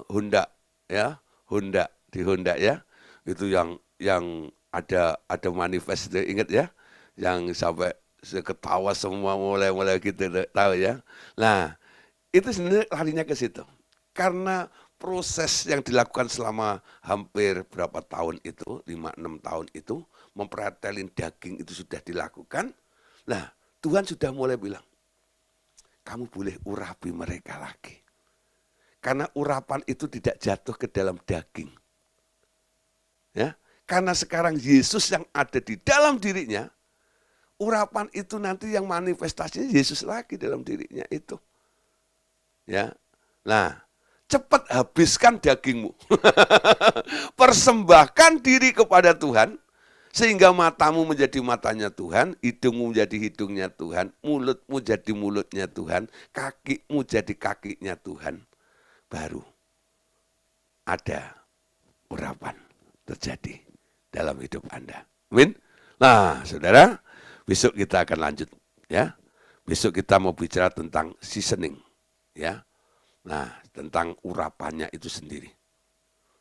Honda, ya, Honda di Honda, ya, itu yang ada manifest, ingat ya, yang sampai ketawa semua mulai gitu, tahu ya. Nah, itu sebenarnya larinya ke situ. Karena proses yang dilakukan selama hampir berapa tahun itu, 5-6 tahun itu, mempretelin daging itu sudah dilakukan. Nah, Tuhan sudah mulai bilang, kamu boleh urapi mereka lagi. Karena urapan itu tidak jatuh ke dalam daging. Ya, karena sekarang Yesus yang ada di dalam dirinya, urapan itu nanti yang manifestasinya Yesus lagi dalam dirinya itu. Ya. Nah, cepat habiskan dagingmu. Persembahkan diri kepada Tuhan, sehingga matamu menjadi matanya Tuhan, hidungmu menjadi hidungnya Tuhan, mulutmu jadi mulutnya Tuhan, kakimu jadi kakinya Tuhan. Baru ada urapan terjadi dalam hidup Anda. Amin. Nah, saudara, besok kita akan lanjut, ya. Besok kita mau bicara tentang seasoning, ya. Nah, tentang urapannya itu sendiri,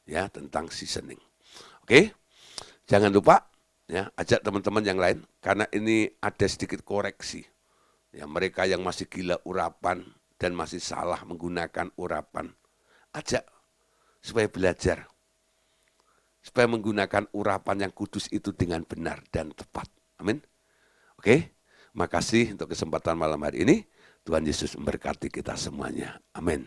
ya, tentang seasoning. Oke, jangan lupa, ya, ajak teman-teman yang lain, karena ini ada sedikit koreksi. Ya, mereka yang masih gila urapan dan masih salah menggunakan urapan, ajak supaya belajar, supaya menggunakan urapan yang kudus itu dengan benar dan tepat. Amin. Oke, makasih untuk kesempatan malam hari ini. Tuhan Yesus memberkati kita semuanya. Amin.